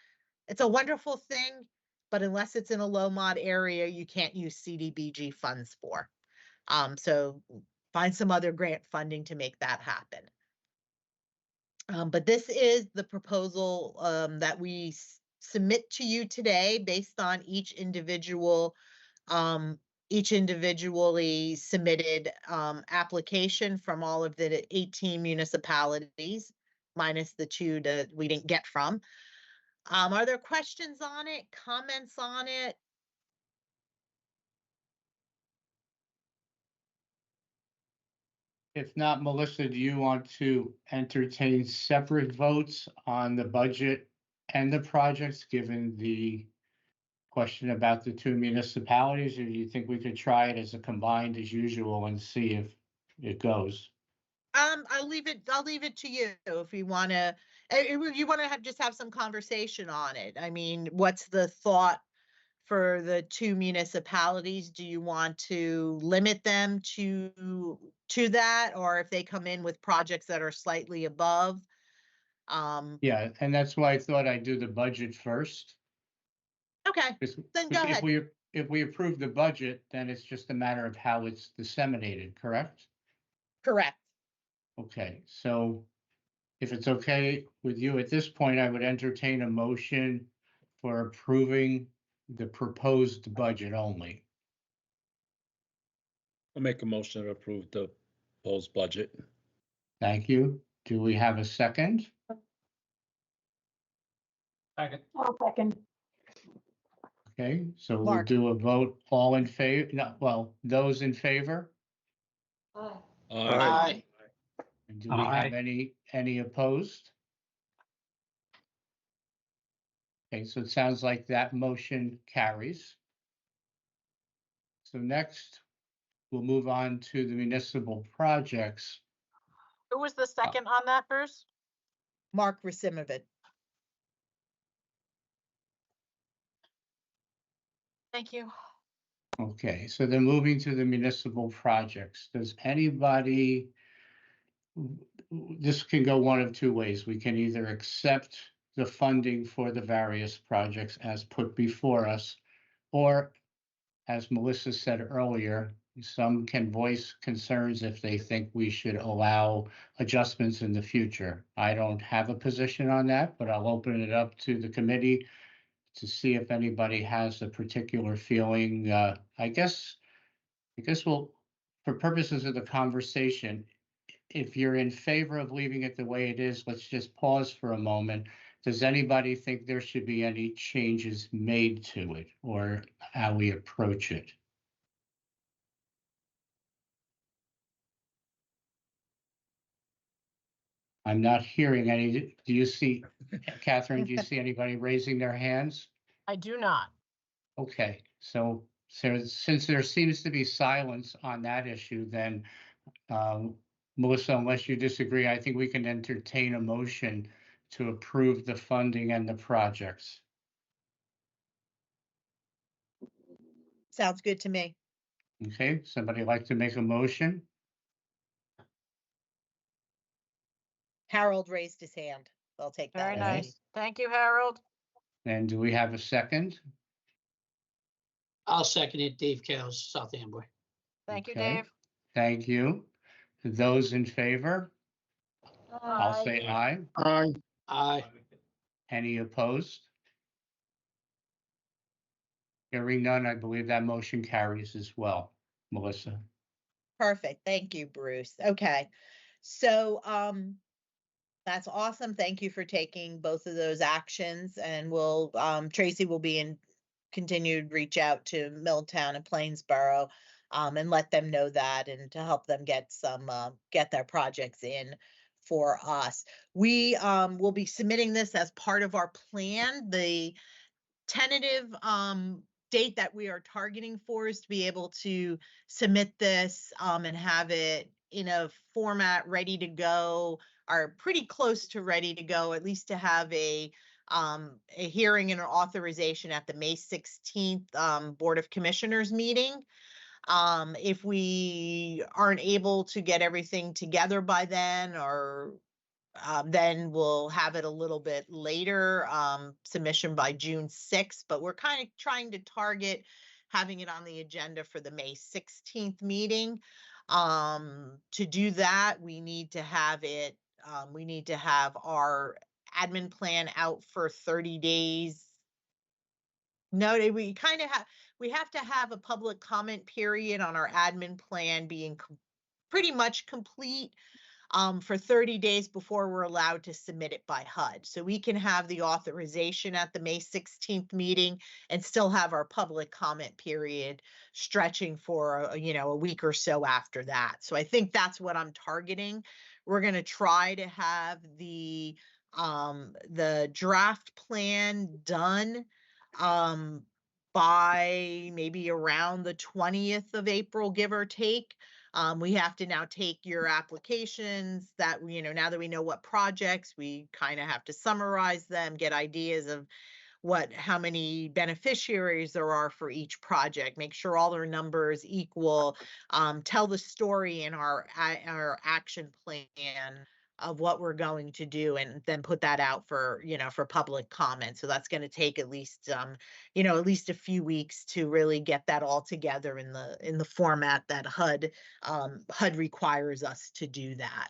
It's a wonderful thing, but unless it's in a low mod area, you can't use CDBG funds for. So find some other grant funding to make that happen. But this is the proposal that we submit to you today based on each individually submitted application from all of the 18 municipalities, minus the 2 that we didn't get from. Are there questions on it, comments on it? If not, Melissa, do you want to entertain separate votes on the budget and the projects, given the question about the 2 municipalities, or do you think we could try it as a combined as usual and see if it goes? I'll leave it to you if you want to, you want to just have some conversation on it. I mean, what's the thought for the 2 municipalities? Do you want to limit them to that, or if they come in with projects that are slightly above? Yeah, and that's why I thought I'd do the budget first. Okay, then go ahead. If we approve the budget, then it's just a matter of how it's disseminated, correct? Correct. Okay, so if it's okay with you at this point, I would entertain a motion for approving the proposed budget only. I'll make a motion to approve the proposed budget. Thank you. Do we have a second? Second. I'll second. Okay, so we'll Mark. do a vote, all in favor, no, well, those in favor? Aye. And do we have any opposed? Okay, so it sounds like that motion carries. So next, we'll move on to the municipal projects. Who was the second on that, Bruce? Mark Rasimovich. Thank you. Okay, so then moving to the municipal projects, does anybody, this can go one of 2 ways. We can either accept the funding for the various projects as put before us, or as Melissa said earlier, some can voice concerns if they think we should allow adjustments in the future. I don't have a position on that, but I'll open it up to the committee to see if anybody has a particular feeling. I guess we'll, for purposes of the conversation, if you're in favor of leaving it the way it is, let's just pause for a moment. Does anybody think there should be any changes made to it or how we approach it? I'm not hearing any. Do you see, Catherine, do you see anybody raising their hands? I do not. Okay, so since there seems to be silence on that issue, then Melissa, unless you disagree, I think we can entertain a motion to approve the funding and the projects. Sounds good to me. Okay, somebody like to make a motion? Harold raised his hand. I'll take that. Very as nice. a- Thank you, Harold. And do we have a second? I'll second it. Dave Cales, South Amboy. Thank you, Okay. Dave. Thank you. Those in favor? I'll Aye. say aye. Aye. Aye. Any opposed? Hearing none, I believe that motion carries as well. Melissa? Perfect. Thank you, Bruce. Okay. So, that's awesome. Thank you for taking both of those actions, and we'll, Tracy will be in continued reach out to Milltown and Plainsboro, and let them know that, and to help them get some, get their projects in for us. We, will be submitting this as part of our plan. The tentative, date that we are targeting for is to be able to submit this, and have it in a format ready to go, or pretty close to ready to go, at least to have a a hearing and an authorization at the May 16th Board of Commissioners meeting. If we aren't able to get everything together by then, or then we'll have it a little bit later, submission by June 6th, but we're kind of trying to target having it on the agenda for the May 16th meeting. To do that, we need to have it, we need to have our admin plan out for 30 days. No, we kind of have, we have to have a public comment period on our admin plan being pretty much complete for 30 days before we're allowed to submit it by HUD. So we can have the authorization at the May 16th meeting and still have our public comment period stretching for, a week or so after that. So I think that's what I'm targeting. We're going to try to have the draft plan done by maybe around the 20th of April, give or take. We have to now take your applications that, now that we know what projects, we kind of have to summarize them, get ideas of how many beneficiaries there are for each project, make sure all their numbers equal, tell the story in our action plan of what we're going to do, and then put that out for, for public comment. So that's going to take at least, at least a few weeks to really get that all together in the format that HUD requires us to do that.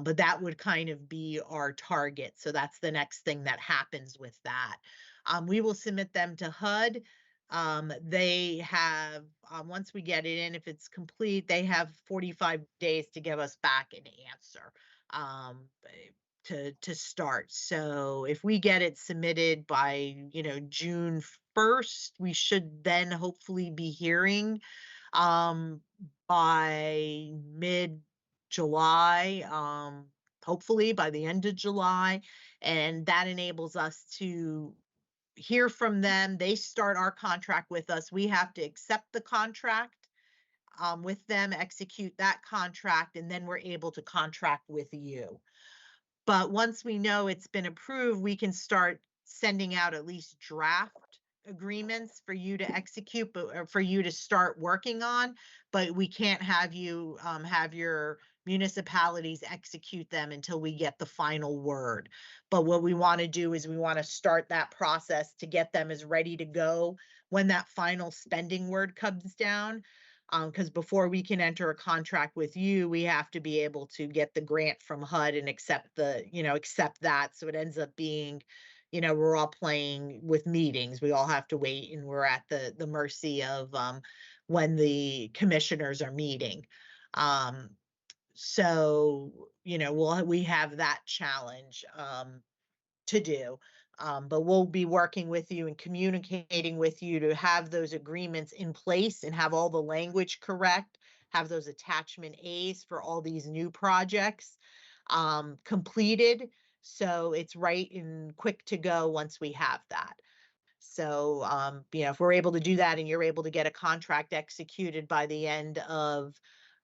But that would kind of be our target. So that's the next thing that happens with that. We will submit them to HUD. They have, once we get it in, if it's complete, they have 45 days to give us back an answer to start. So if we get it submitted by, June 1st, we should then hopefully be hearing by mid-July, hopefully by the end of July. And that enables us to hear from them. They start our contract with us. We have to accept the contract with them, execute that contract, and then we're able to contract with you. But once we know it's been approved, we can start sending out at least draft agreements for you to execute, but for you to start working on. But we can't have you have your municipalities execute them until we get the final word. But what we want to do is we want to start that process to get them as ready to go when that final spending word comes down. Because before we can enter a contract with you, we have to be able to get the grant from HUD and accept that. So it ends up being, we're all playing with meetings. We all have to wait, and we're at the mercy of when the commissioners are meeting. So, we have that challenge to do. But we'll be working with you and communicating with you to have those agreements in place and have all the language correct, have those attachment A's for all these new projects completed. So it's right and quick to go once we have that. So, if we're able to do that and you're able to get a contract executed by the end of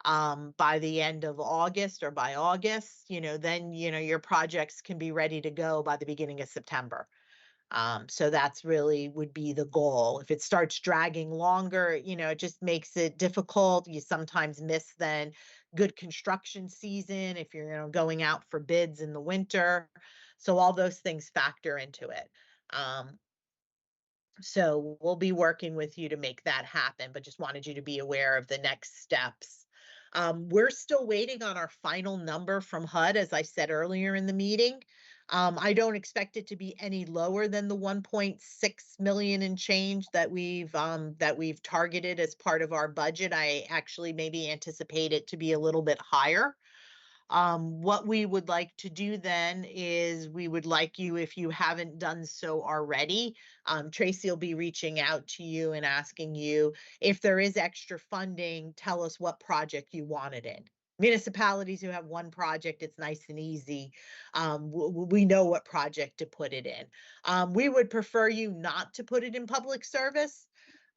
August, or by August, then, your projects can be ready to go by the beginning of September. So that's really would be the goal. If it starts dragging longer, it just makes it difficult. You sometimes miss then good construction season if you're, going out for bids in the winter. So all those things factor into it. So we'll be working with you to make that happen, but just wanted you to be aware of the next steps. We're still waiting on our final number from HUD, as I said earlier in the meeting. I don't expect it to be any lower than the 1.6 million and change that we've targeted as part of our budget. I actually maybe anticipate it to be a little bit higher. What we would like to do then is we would like you, if you haven't done so already, Tracy will be reaching out to you and asking you if there is extra funding, tell us what project you want it in. Municipalities who have one project, it's nice and easy. We know what project to put it in. We would prefer you not to put it in public service.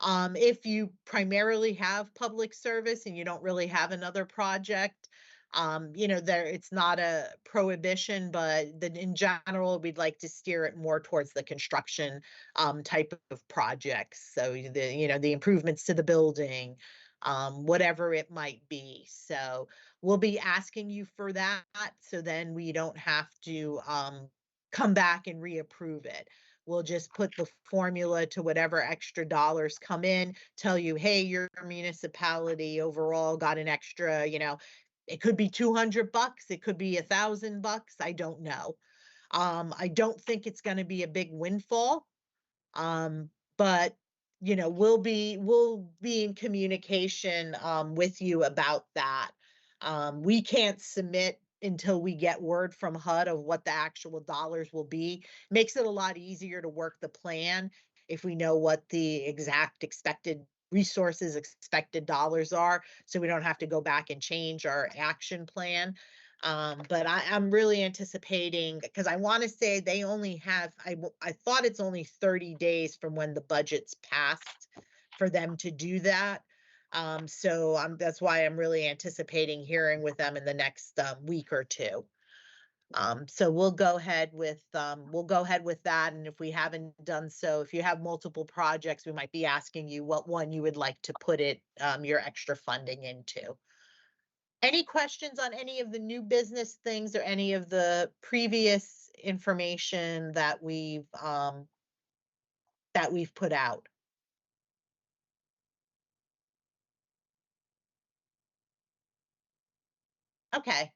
If you primarily have public service and you don't really have another project, it's not a prohibition, but in general, we'd like to steer it more towards the construction type of projects. So the improvements to the building, whatever it might be. So we'll be asking you for that. So then we don't have to come back and reapprove it. We'll just put the formula to whatever extra dollars come in, tell you, hey, your municipality overall got an extra, it could be $200, it could be $1,000. I don't know. I don't think it's going to be a big windfall. But we'll be in communication with you about that. We can't submit until we get word from HUD of what the actual dollars will be. Makes it a lot easier to work the plan if we know what the exact expected resources, expected dollars are, so we don't have to go back and change our action plan. But I'm really anticipating, because I want to say they only have, I thought it's only 30 days from when the budget's passed for them to do that. So that's why I'm really anticipating hearing with them in the next week or two. So we'll go ahead with that. And if we haven't done so, if you have multiple projects, we might be asking you what one you would like to put your extra funding into. Any questions on any of the new business things or any of the previous information that we've put out? Okay.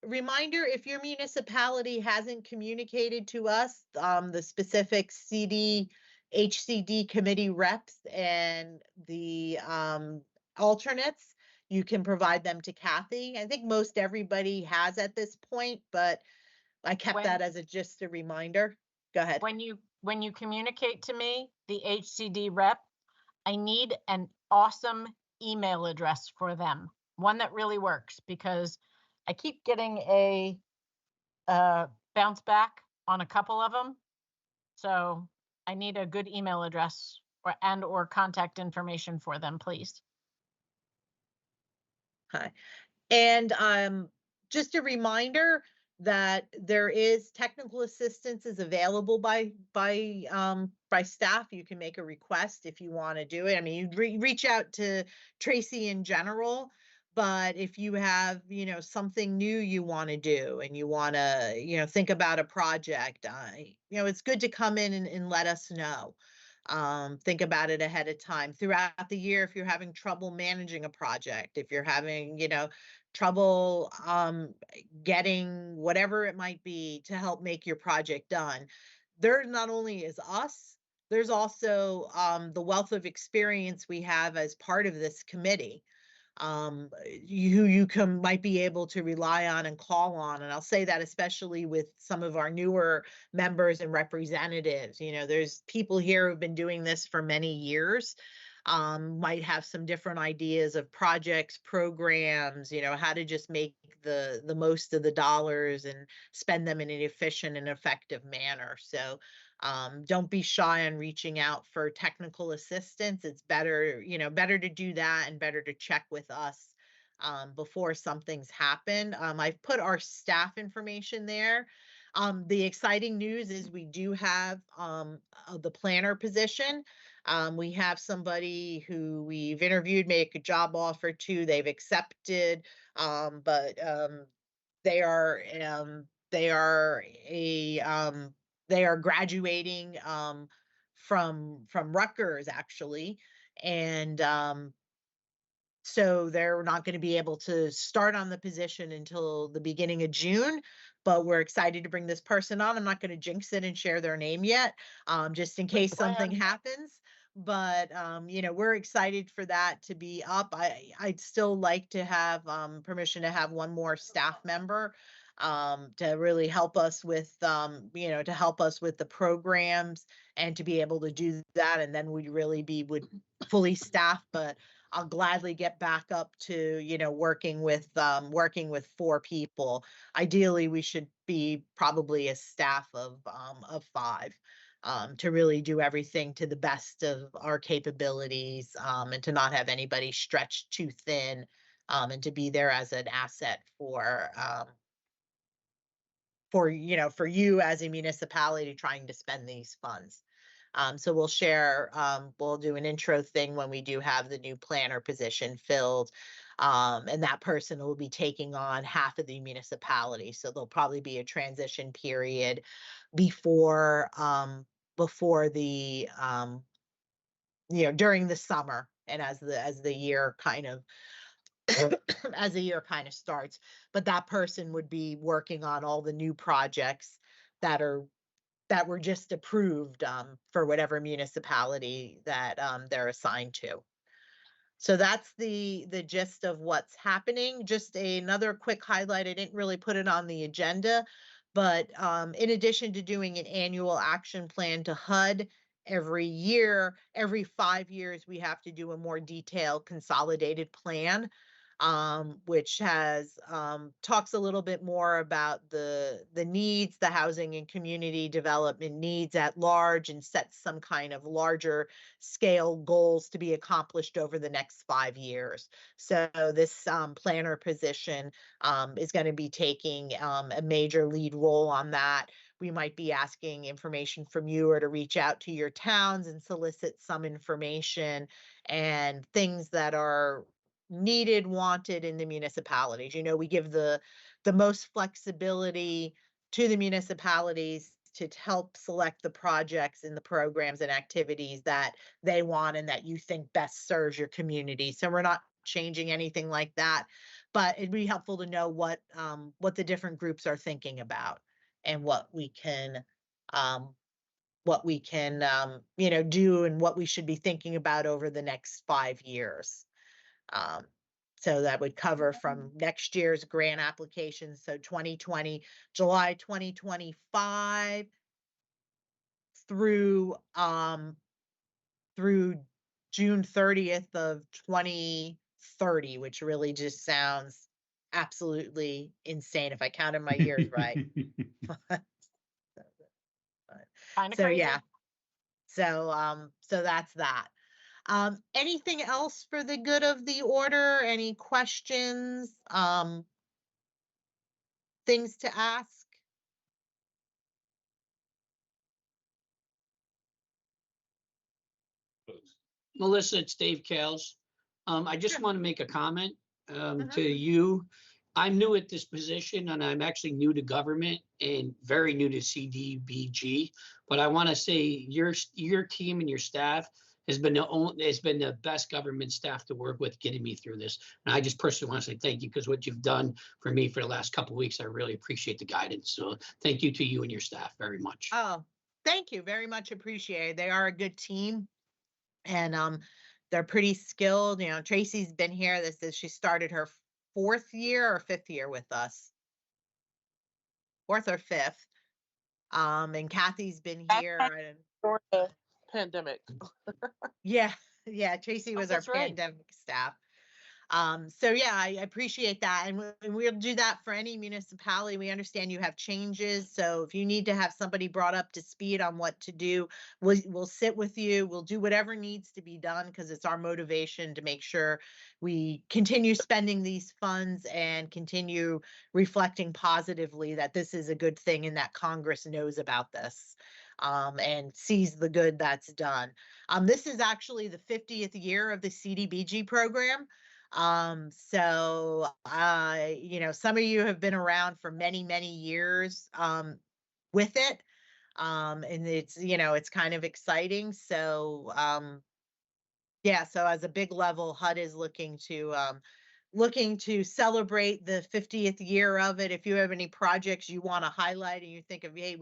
Reminder, if your municipality hasn't communicated to us, the specific HCD committee reps and the alternates, you can provide them to Kathy. I think most everybody has at this point, but I kept that as just a reminder. Go ahead. When you communicate to me, the HCD rep, I need an awesome email address for them, one that really works, because I keep getting a bounce back on a couple of them. So I need a good email address or contact information for them, please. Hi. And just a reminder that there is technical assistance is available by staff. You can make a request if you want to do it. I mean, you reach out to Tracy in general, but if you have, something new you want to do and you want to, think about a project, it's good to come in and let us know. Think about it ahead of time throughout the year. If you're having trouble managing a project, if you're having, trouble getting whatever it might be to help make your project done, there not only is us, there's also the wealth of experience we have as part of this committee. You might be able to rely on and call on. And I'll say that especially with some of our newer members and representatives. There's people here who've been doing this for many years, might have some different ideas of projects, programs, how to just make the most of the dollars and spend them in an efficient and effective manner. So don't be shy on reaching out for technical assistance. It's better, better to do that and better to check with us before something's happened. I've put our staff information there. The exciting news is we do have the planner position. We have somebody who we've interviewed, made a job offer to, they've accepted, but they are graduating from Rutgers actually, and so they're not going to be able to start on the position until the beginning of June, but we're excited to bring this person on. I'm not going to jinx it and share their name yet, just in case something happens. But, we're excited for that to be up. I'd still like to have permission to have one more staff member to really help us with, to help us with the programs and to be able to do that. And then we'd really would fully staff, but I'll gladly get back up to, working with 4 people. Ideally, we should be probably a staff of 5 to really do everything to the best of our capabilities and to not have anybody stretched too thin and to be there as an asset for for you as a municipality trying to spend these funds. So we'll share, we'll do an intro thing when we do have the new planner position filled. And that person will be taking on half of the municipality. So there'll probably be a transition period before, before the, during the summer and as the year kind of, as the year kind of starts. But that person would be working on all the new projects that were just approved for whatever municipality that they're assigned to. So that's the gist of what's happening. Just another quick highlight. I didn't really put it on the agenda, but in addition to doing an annual action plan to HUD every year, every 5 years, we have to do a more detailed consolidated plan, which has talks a little bit more about the needs, the housing and community development needs at large, and sets some kind of larger scale goals to be accomplished over the next 5 years. So this planner position is going to be taking a major lead role on that. We might be asking information from you or to reach out to your towns and solicit some information and things that are needed, wanted in the municipalities. We give the most flexibility to the municipalities to help select the projects and the programs and activities that they want and that you think best serves your community. So we're not changing anything like that, but it'd be helpful to know what the different groups are thinking about and what we can do and what we should be thinking about over the next 5 years. So that would cover from next year's grant applications. So 2020, July 2025 through June 30th of 2030, which really just sounds absolutely insane if I counted my years right. Kind of So crazy. yeah. So that's that. Anything else for the good of the order? Any questions? Things to ask? Melissa, it's Dave Kales. I just Sure. want to make a comment Uh-huh. to you. I'm new at this position and I'm actually new to government and very new to CDBG. But I want to say your team and your staff has been the best government staff to work with getting me through this. And I just personally want to say thank you because what you've done for me for the last couple of weeks, I really appreciate the guidance. So thank you to you and your staff very much. Oh, thank you. Very much appreciated. They are a good team and they're pretty skilled. Tracy's been here. She started her 4th year or 5th year with us. 4th or 5th. And Kathy's been here. During the pandemic. Yeah. Tracy was our That's right. pandemic staff. So yeah, I appreciate that. And we'll do that for any municipality. We understand you have changes. So if you need to have somebody brought up to speed on what to do, we'll sit with you. We'll do whatever needs to be done because it's our motivation to make sure we continue spending these funds and continue reflecting positively that this is a good thing and that Congress knows about this. And sees the good that's done. This is actually the 50th year of the CDBG program. So some of you have been around for many, many years, with it. And it's kind of exciting. So, so as a big level, HUD is looking to celebrate the 50th year of it. If you have any projects you want to highlight and you think of, hey,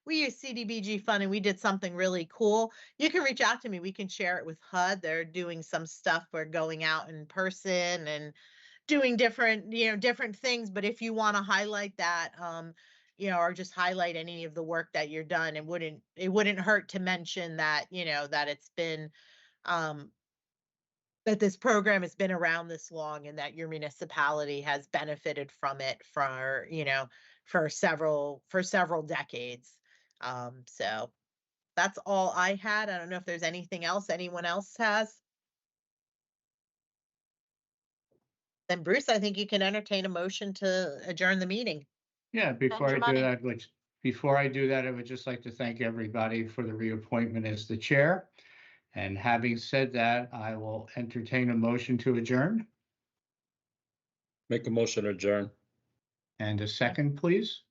we use CDBG fund and we did something really cool, you can reach out to me. We can share it with HUD. They're doing some stuff. We're going out in person and doing different things. But if you want to highlight that, or just highlight any of the work that you're done, it wouldn't hurt to mention that, that it's been, that this program has been around this long and that your municipality has benefited from it for several decades. So that's all I had. I don't know if there's anything else anyone else has. Then Bruce, I think you can entertain a motion to adjourn the meeting. Yeah, before your I do money. that, before I do that, I would just like to thank everybody for the reappointment as the chair. And having said that, I will entertain a motion to adjourn. Make a motion to adjourn. And a second, please.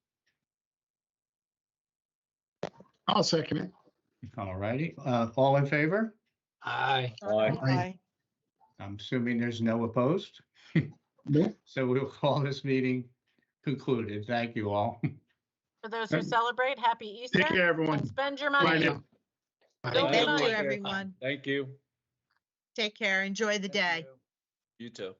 I'll second it. All righty, all in favor? Aye. Aye. Aye. I'm assuming there's no opposed. Nope. So we'll call this meeting concluded. Thank you all. For those who celebrate, happy Easter. Take care, everyone. And spend your Bye money. now. Bye. Don't Thank money. you, everyone. Thank you. Take care. Enjoy the day. You too.